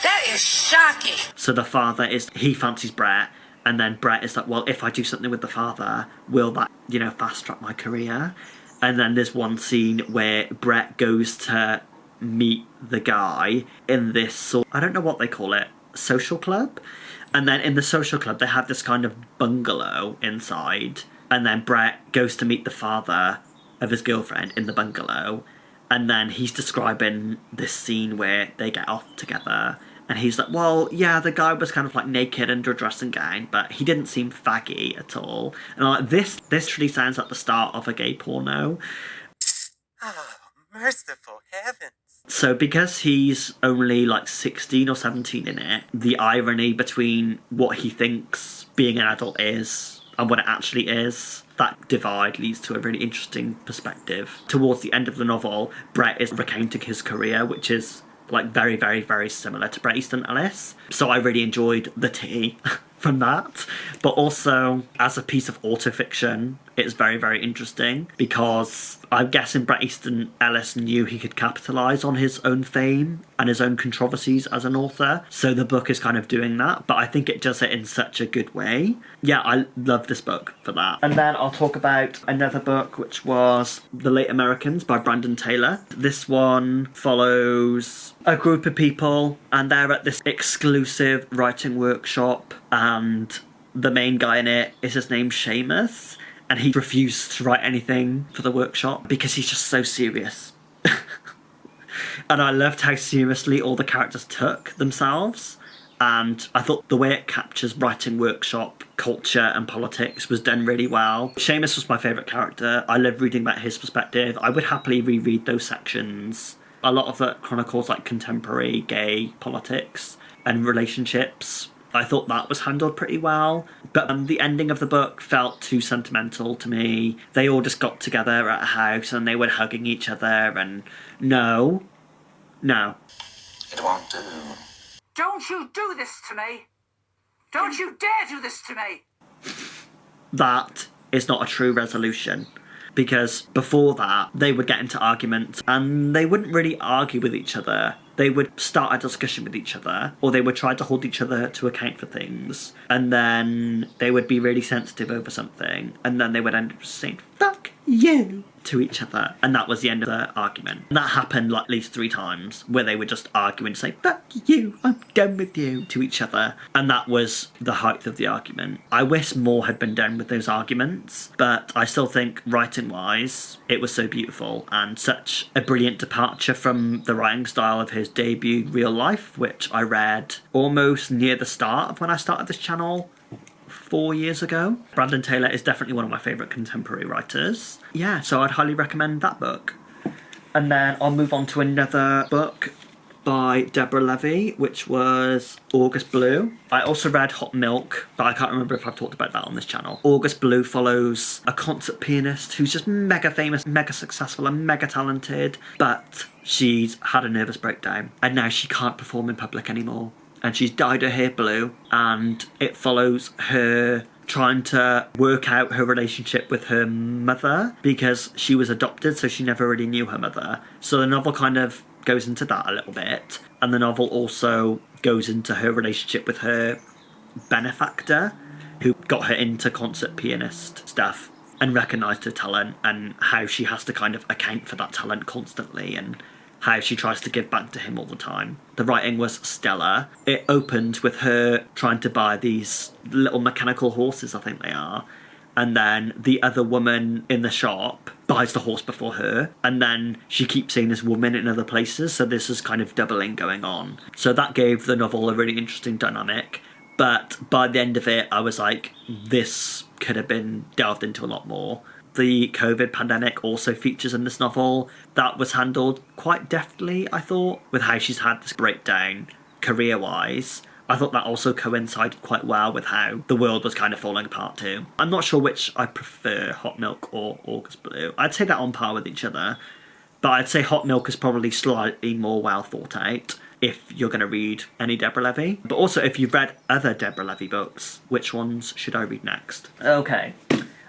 That is shocking. So the father he fancies Bret, and then Bret is like, well, if I do something with the father, will that, fast track my career? And then there's one scene where Bret goes to meet the guy in this I don't know what they call it, social club. And then in the social club, they have this kind of bungalow inside. And then Bret goes to meet the father of his girlfriend in the bungalow. And then he's describing this scene where they get off together. And he's like, well, yeah, the guy was kind of like naked under a dressing gown, but he didn't seem faggy at all. And I'm like, this really sounds like the start of a gay porno. Oh, merciful heavens. So because he's only like 16 or 17 in it, the irony between what he thinks being an adult is and what it actually is, that divide leads to a really interesting perspective. Towards the end of the novel, Bret is recounting his career, which is like very, very, very similar to Bret Easton Ellis. So I really enjoyed the tea from that. But also, as a piece of autofiction, it's very, very interesting because I'm guessing Bret Easton Ellis knew he could capitalise on his own fame and his own controversies as an author. So the book is kind of doing that, but I think it does it in such a good way. Yeah, I love this book for that. And then I'll talk about another book, which was The Late Americans by Brandon Taylor. This one follows a group of people and they're at this exclusive writing workshop, and the main guy in it is his name's Seamus, and he refused to write anything for the workshop because he's just so serious. And I loved how seriously all the characters took themselves, and I thought the way it captures writing workshop culture and politics was done really well. Seamus was my favourite character. I loved reading about his perspective. I would happily reread those sections. A lot of it chronicles like contemporary gay politics and relationships. I thought that was handled pretty well, but the ending of the book felt too sentimental to me. They all just got together at a house and they were hugging each other, and no. It won't do. Don't you do this to me. Don't you dare do this to me. That is not a true resolution. Because before that, they would get into arguments and they wouldn't really argue with each other. They would start a discussion with each other, or they would try to hold each other to account for things. And then they would be really sensitive over something. And then they would end up saying, fuck you, to each other. And that was the end of the argument. And that happened like at least 3 times, where they would just argue and say, fuck you, I'm done with you, to each other. And that was the height of the argument. I wish more had been done with those arguments, but I still think writing-wise, it was so beautiful and such a brilliant departure from the writing style of his debut Real Life, which I read almost near the start of when I started this channel 4 years ago. Brandon Taylor is definitely one of my favourite contemporary writers. Yeah, so I'd highly recommend that book. And then I'll move on to another book by Deborah Levy, which was August Blue. I also read Hot Milk, but I can't remember if I've talked about that on this channel. August Blue follows a concert pianist who's just mega famous, mega successful and mega talented, but she's had a nervous breakdown and now she can't perform in public anymore. And she's dyed her hair blue, and it follows her trying to work out her relationship with her mother because she was adopted, so she never really knew her mother. So the novel kind of goes into that a little bit, and the novel also goes into her relationship with her benefactor, who got her into concert pianist stuff and recognised her talent, and how she has to kind of account for that talent constantly, and how she tries to give back to him all the time. The writing was stellar. It opened with her trying to buy these little mechanical horses, I think they are, and then the other woman in the shop buys the horse before her, and then she keeps seeing this woman in other places, so this is kind of doubling going on. So that gave the novel a really interesting dynamic, but by the end of it I was like, this could have been delved into a lot more. The COVID pandemic also features in this novel. That was handled quite deftly, I thought, with how she's had this breakdown career-wise. I thought that also coincided quite well with how the world was kind of falling apart too. I'm not sure which I prefer, Hot Milk or August Blue. I'd say they're on par with each other, but I'd say Hot Milk is probably slightly more well thought out if you're going to read any Deborah Levy. But also, if you've read other Deborah Levy books, which ones should I read next? Okay.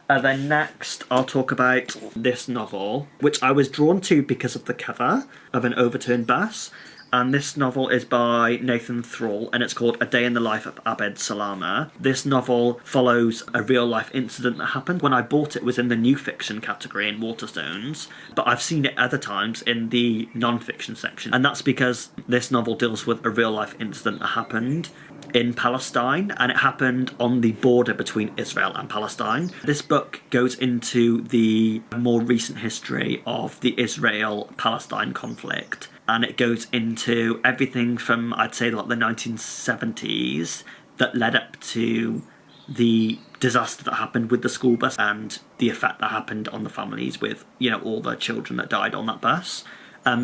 Then next, I'll talk about this novel, which I was drawn to because of the cover of an overturned bus. And this novel is by Nathan Thrall, and it's called A Day in the Life of Abed Salama. This novel follows a real-life incident that happened. When I bought it, it was in the new fiction category in Waterstones, but I've seen it other times in the non-fiction section. And that's because this novel deals with a real-life incident that happened in Palestine, and it happened on the border between Israel and Palestine. This book goes into the more recent history of the Israel-Palestine conflict, and it goes into everything from, I'd say, like the 1970s that led up to the disaster that happened with the school bus and the effect that happened on the families with, you know, all the children that died on that bus.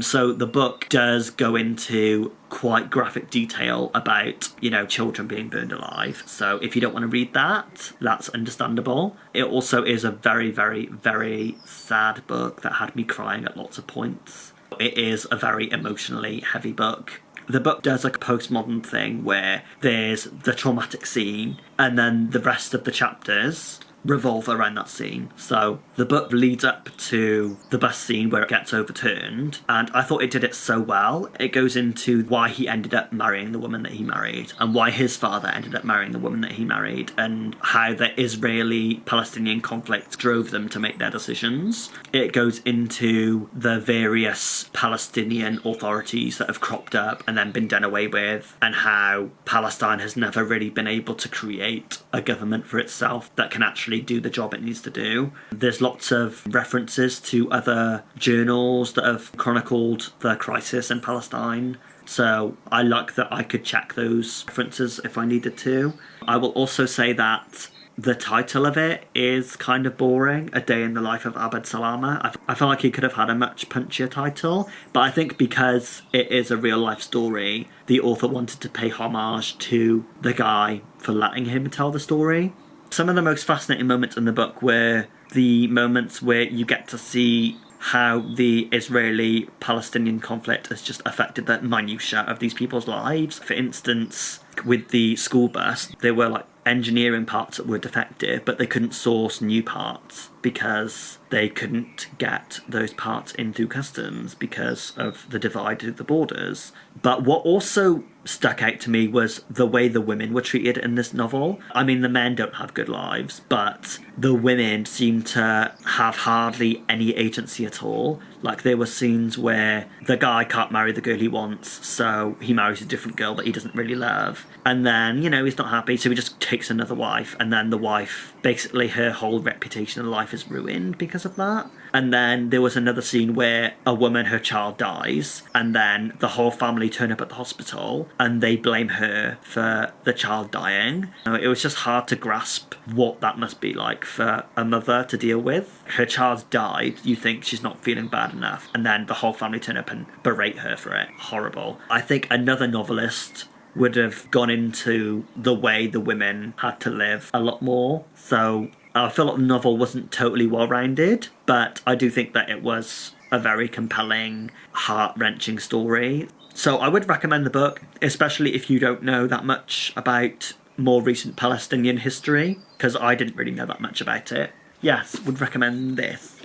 So the book does go into quite graphic detail about, you know, children being burned alive. So if you don't want to read that, that's understandable. It also is a very, very, very sad book that had me crying at lots of points. It is a very emotionally heavy book. The book does like a postmodern thing where there's the traumatic scene and then the rest of the chapters revolve around that scene. So the book leads up to the bus scene where it gets overturned, and I thought it did it so well. It goes into why he ended up marrying the woman that he married, and why his father ended up marrying the woman that he married, and how the Israeli-Palestinian conflict drove them to make their decisions. It goes into the various Palestinian authorities that have cropped up and then been done away with, and how Palestine has never really been able to create a government for itself that can actually do the job it needs to do. There's lots of references to other journals that have chronicled the crisis in Palestine, so I like that I could check those references if I needed to. I will also say that the title of it is kind of boring, A Day in the Life of Abed Salama. I feel like he could have had a much punchier title, but I think because it is a real life story, the author wanted to pay homage to the guy for letting him tell the story. Some of the most fascinating moments in the book were the moments where you get to see how the Israeli-Palestinian conflict has just affected the minutiae of these people's lives. For instance, with the school bus, there were like engineering parts that were defective, but they couldn't source new parts because they couldn't get those parts in through customs because of the divide at the borders. But what also stuck out to me was the way the women were treated in this novel. I mean, the men don't have good lives, but the women seem to have hardly any agency at all. Like, there were scenes where the guy can't marry the girl he wants, so he marries a different girl that he doesn't really love. And then, you know, he's not happy, so he just takes another wife, and then the wife, basically her whole reputation in life is ruined because of that. And then there was another scene where a woman, her child dies, and then the whole family turn up at the hospital and they blame her for the child dying. It was just hard to grasp what that must be like for a mother to deal with. Her child's died, you think she's not feeling bad enough, and then the whole family turn up and berate her for it. Horrible. I think another novelist would have gone into the way the women had to live a lot more. So I feel like the novel wasn't totally well-rounded, but I do think that it was a very compelling, heart-wrenching story. So I would recommend the book, especially if you don't know that much about more recent Palestinian history, because I didn't really know that much about it. Yes, would recommend this.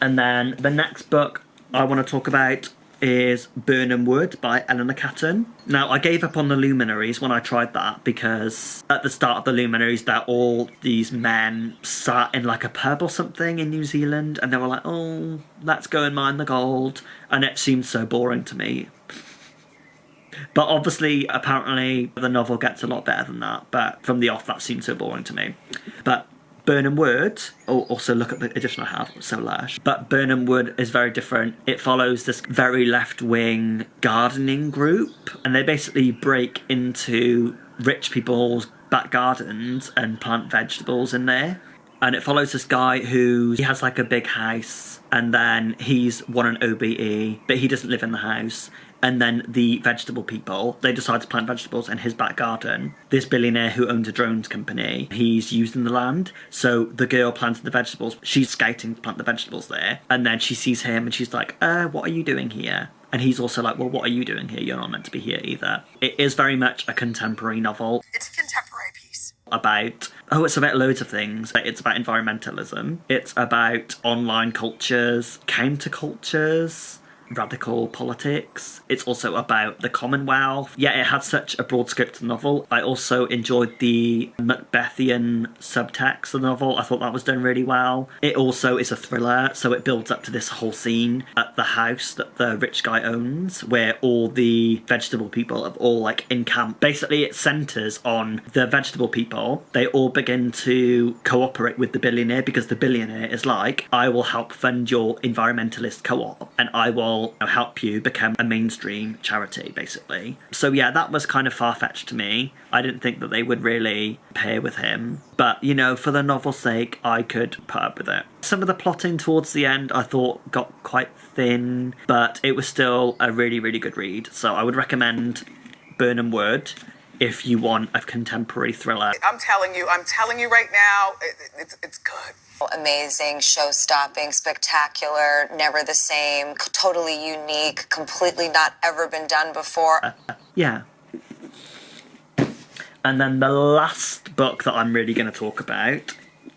And then the next book I want to talk about is Birnam Wood by Eleanor Catton. Now, I gave up on the Luminaries when I tried that because at the start of the Luminaries, they're all these men sat in like a pub or something in New Zealand, and they were like, oh, let's go and mine the gold, and it seemed so boring to me. But obviously, apparently, the novel gets a lot better than that, but from the off, that seemed so boring to me. But Birnam Wood, also look at the edition I have, so lush. But Birnam Wood is very different. It follows this very left-wing gardening group, and they basically break into rich people's back gardens and plant vegetables in there. And it follows this guy he has like a big house, and then he's won an OBE, but he doesn't live in the house. And then the vegetable people, they decide to plant vegetables in his back garden. This billionaire who owns a drones company, he's using the land. So the girl planted the vegetables. She's scouting to plant the vegetables there. And then she sees him and she's like, what are you doing here? And he's also like, well, what are you doing here? You're not meant to be here either. It is very much a contemporary novel. It's a contemporary piece. It's about loads of things. It's about environmentalism. It's about online cultures, countercultures, radical politics. It's also about the Commonwealth. Yeah, it had such a broad scope to the novel. I also enjoyed the Macbethian subtext of the novel. I thought that was done really well. It also is a thriller, so it builds up to this whole scene at the house that the rich guy owns, where all the vegetable people have all like in camp. Basically, it centres on the vegetable people. They all begin to cooperate with the billionaire because the billionaire is like, I will help fund your environmentalist co-op and I will help you become a mainstream charity, basically. So yeah, that was kind of far-fetched to me. I didn't think that they would really pair with him. But, you know, for the novel's sake, I could put up with it. Some of the plotting towards the end I thought got quite thin, but it was still a really, really good read. So I would recommend Birnam Wood if you want a contemporary thriller. I'm telling you right now, it's good. Amazing, show-stopping, spectacular, never the same, totally unique, completely not ever been done before. Yeah. And then the last book that I'm really going to talk about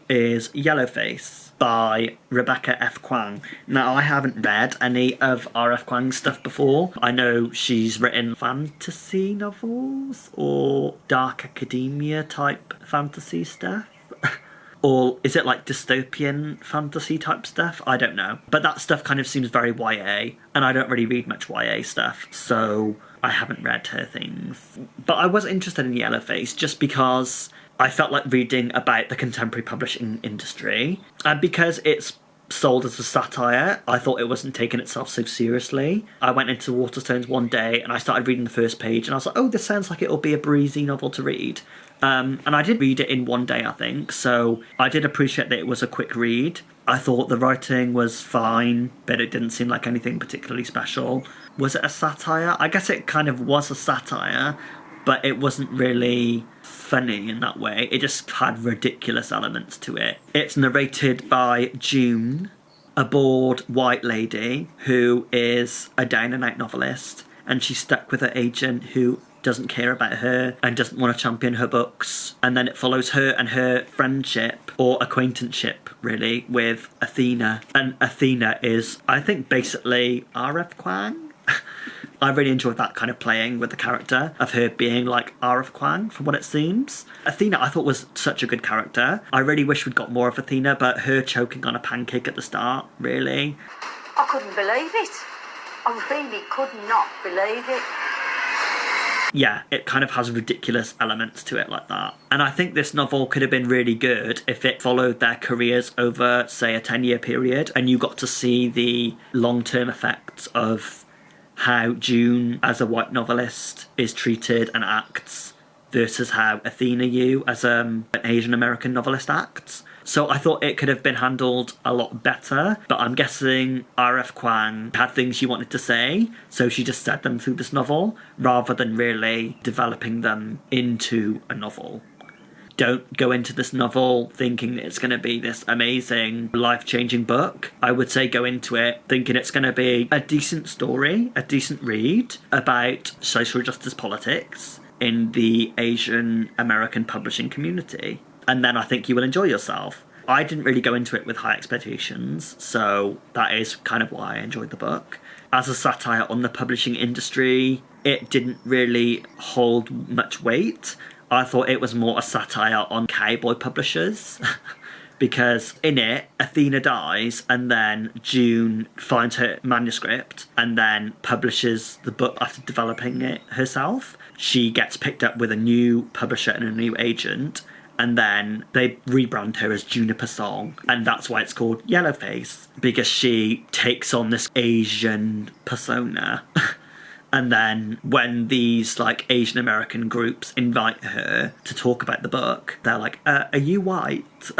is Yellowface by Rebecca F. Kuang. Now, I haven't read any of R.F. Kuang's stuff before. I know she's written fantasy novels or dark academia type fantasy stuff. Or is it like dystopian fantasy type stuff? I don't know. But that stuff kind of seems very YA, and I don't really read much YA stuff, so I haven't read her things. But I was interested in Yellowface just because I felt like reading about the contemporary publishing industry, and because it's sold as a satire, I thought it wasn't taking itself so seriously. I went into Waterstones one day and I started reading the first page and I was like, oh, this sounds like it'll be a breezy novel to read. And I did read it in one day, I think, so I did appreciate that it was a quick read. I thought the writing was fine, but it didn't seem like anything particularly special. Was it a satire? I guess it kind of was a satire, but it wasn't really funny in that way. It just had ridiculous elements to it. It's narrated by June, a bored white lady who is a down-and-out novelist, and she's stuck with her agent who doesn't care about her and doesn't want to champion her books. And then it follows her and her friendship, or acquaintanceship, really, with Athena. And Athena is, I think, basically R.F. Kuang. I really enjoyed that kind of playing with the character of her being like R.F. Kuang, from what it seems. Athena, I thought, was such a good character. I really wish we'd got more of Athena, but her choking on a pancake at the start, really. I couldn't believe it. I really could not believe it. Yeah, it kind of has ridiculous elements to it like that. And I think this novel could have been really good if it followed their careers over, say, a 10-year period, and you got to see the long-term effects of how June, as a white novelist, is treated and acts versus how Athena Yu, as an Asian American novelist, acts. So I thought it could have been handled a lot better, but I'm guessing R.F. Kuang had things she wanted to say, so she just said them through this novel, rather than really developing them into a novel. Don't go into this novel thinking that it's going to be this amazing, life-changing book. I would say go into it thinking it's going to be a decent story, a decent read about social justice politics in the Asian American publishing community. And then I think you will enjoy yourself. I didn't really go into it with high expectations, so that is kind of why I enjoyed the book. As a satire on the publishing industry, it didn't really hold much weight. I thought it was more a satire on cowboy publishers. Because in it, Athena dies and then June finds her manuscript and then publishes the book after developing it herself. She gets picked up with a new publisher and a new agent, and then they rebrand her as Juniper Song, and that's why it's called Yellowface, because she takes on this Asian persona. And then when these like Asian American groups invite her to talk about the book, they're like, are you white?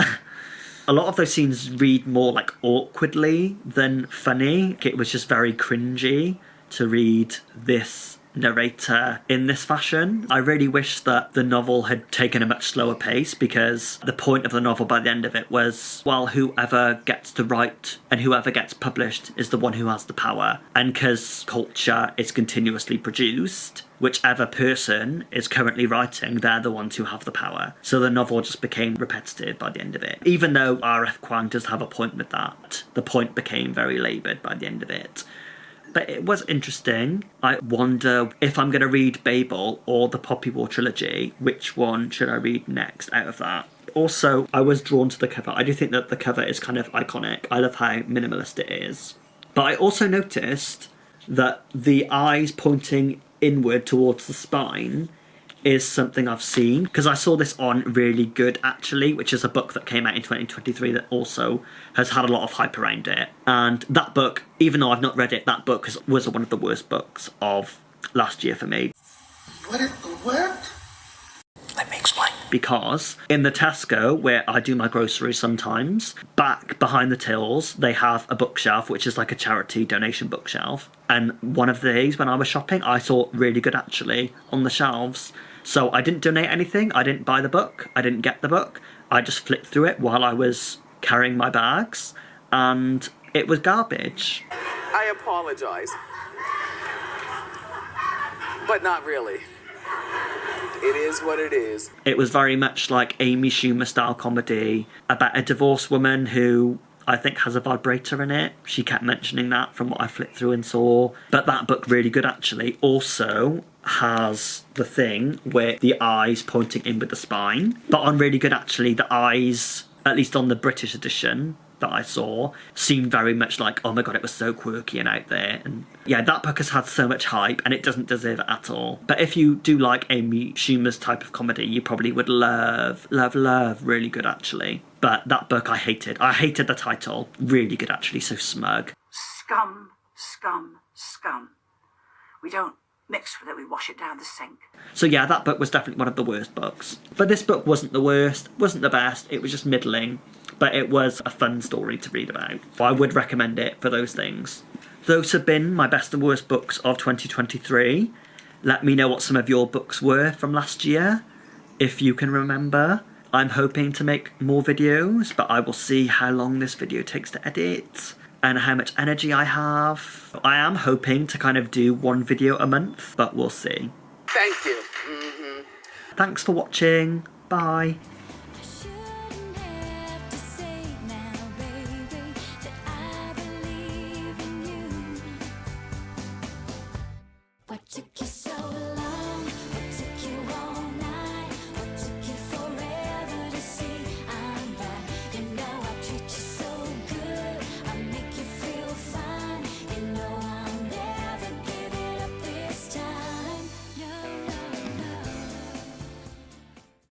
A lot of those scenes read more like awkwardly than funny. It was just very cringy to read this narrator in this fashion. I really wish that the novel had taken a much slower pace, because the point of the novel by the end of it was, well, whoever gets to write and whoever gets published is the one who has the power. And because culture is continuously produced, whichever person is currently writing, they're the ones who have the power. So the novel just became repetitive by the end of it. Even though R.F. Kuang does have a point with that, the point became very laboured by the end of it. But it was interesting. I wonder if I'm going to read Babel or the Poppy War trilogy, which one should I read next out of that? Also, I was drawn to the cover. I do think that the cover is kind of iconic. I love how minimalist it is. But I also noticed that the eyes pointing inward towards the spine is something I've seen, because I saw this on Really Good Actually, which is a book that came out in 2023 that also has had a lot of hype around it. And that book, even though I've not read it, that book was one of the worst books of last year for me. What? Let me explain. Because in the Tesco, where I do my groceries sometimes, back behind the tills, they have a bookshelf, which is like a charity donation bookshelf. And one of these, when I was shopping, I saw Really Good Actually on the shelves. So I didn't donate anything. I didn't buy the book. I didn't get the book. I just flipped through it while I was carrying my bags. And it was garbage. I apologize. But not really. It is what it is. It was very much like Amy Schumer style comedy about a divorced woman who I think has a vibrator in it. She kept mentioning that from what I flipped through and saw. But that book, Really Good Actually, also has the thing where the eyes pointing in with the spine. But on Really Good Actually, the eyes, at least on the British edition that I saw, seemed very much like, oh my god, it was so quirky and out there. And yeah, that book has had so much hype and it doesn't deserve it at all. But if you do like Amy Schumer's type of comedy, you probably would love Really Good Actually. But that book I hated. I hated the title. Really Good Actually, so smug. Scum, scum, scum. We don't mix with it, we wash it down the sink. So yeah, that book was definitely one of the worst books. But this book wasn't the worst, wasn't the best, it was just middling. But it was a fun story to read about. I would recommend it for those things. Those have been my best and worst books of 2023. Let me know what some of your books were from last year, if you can remember. I'm hoping to make more videos, but I will see how long this video takes to edit and how much energy I have. I am hoping to kind of do one video a month, but we'll see. Thank you. Thanks for watching. Bye.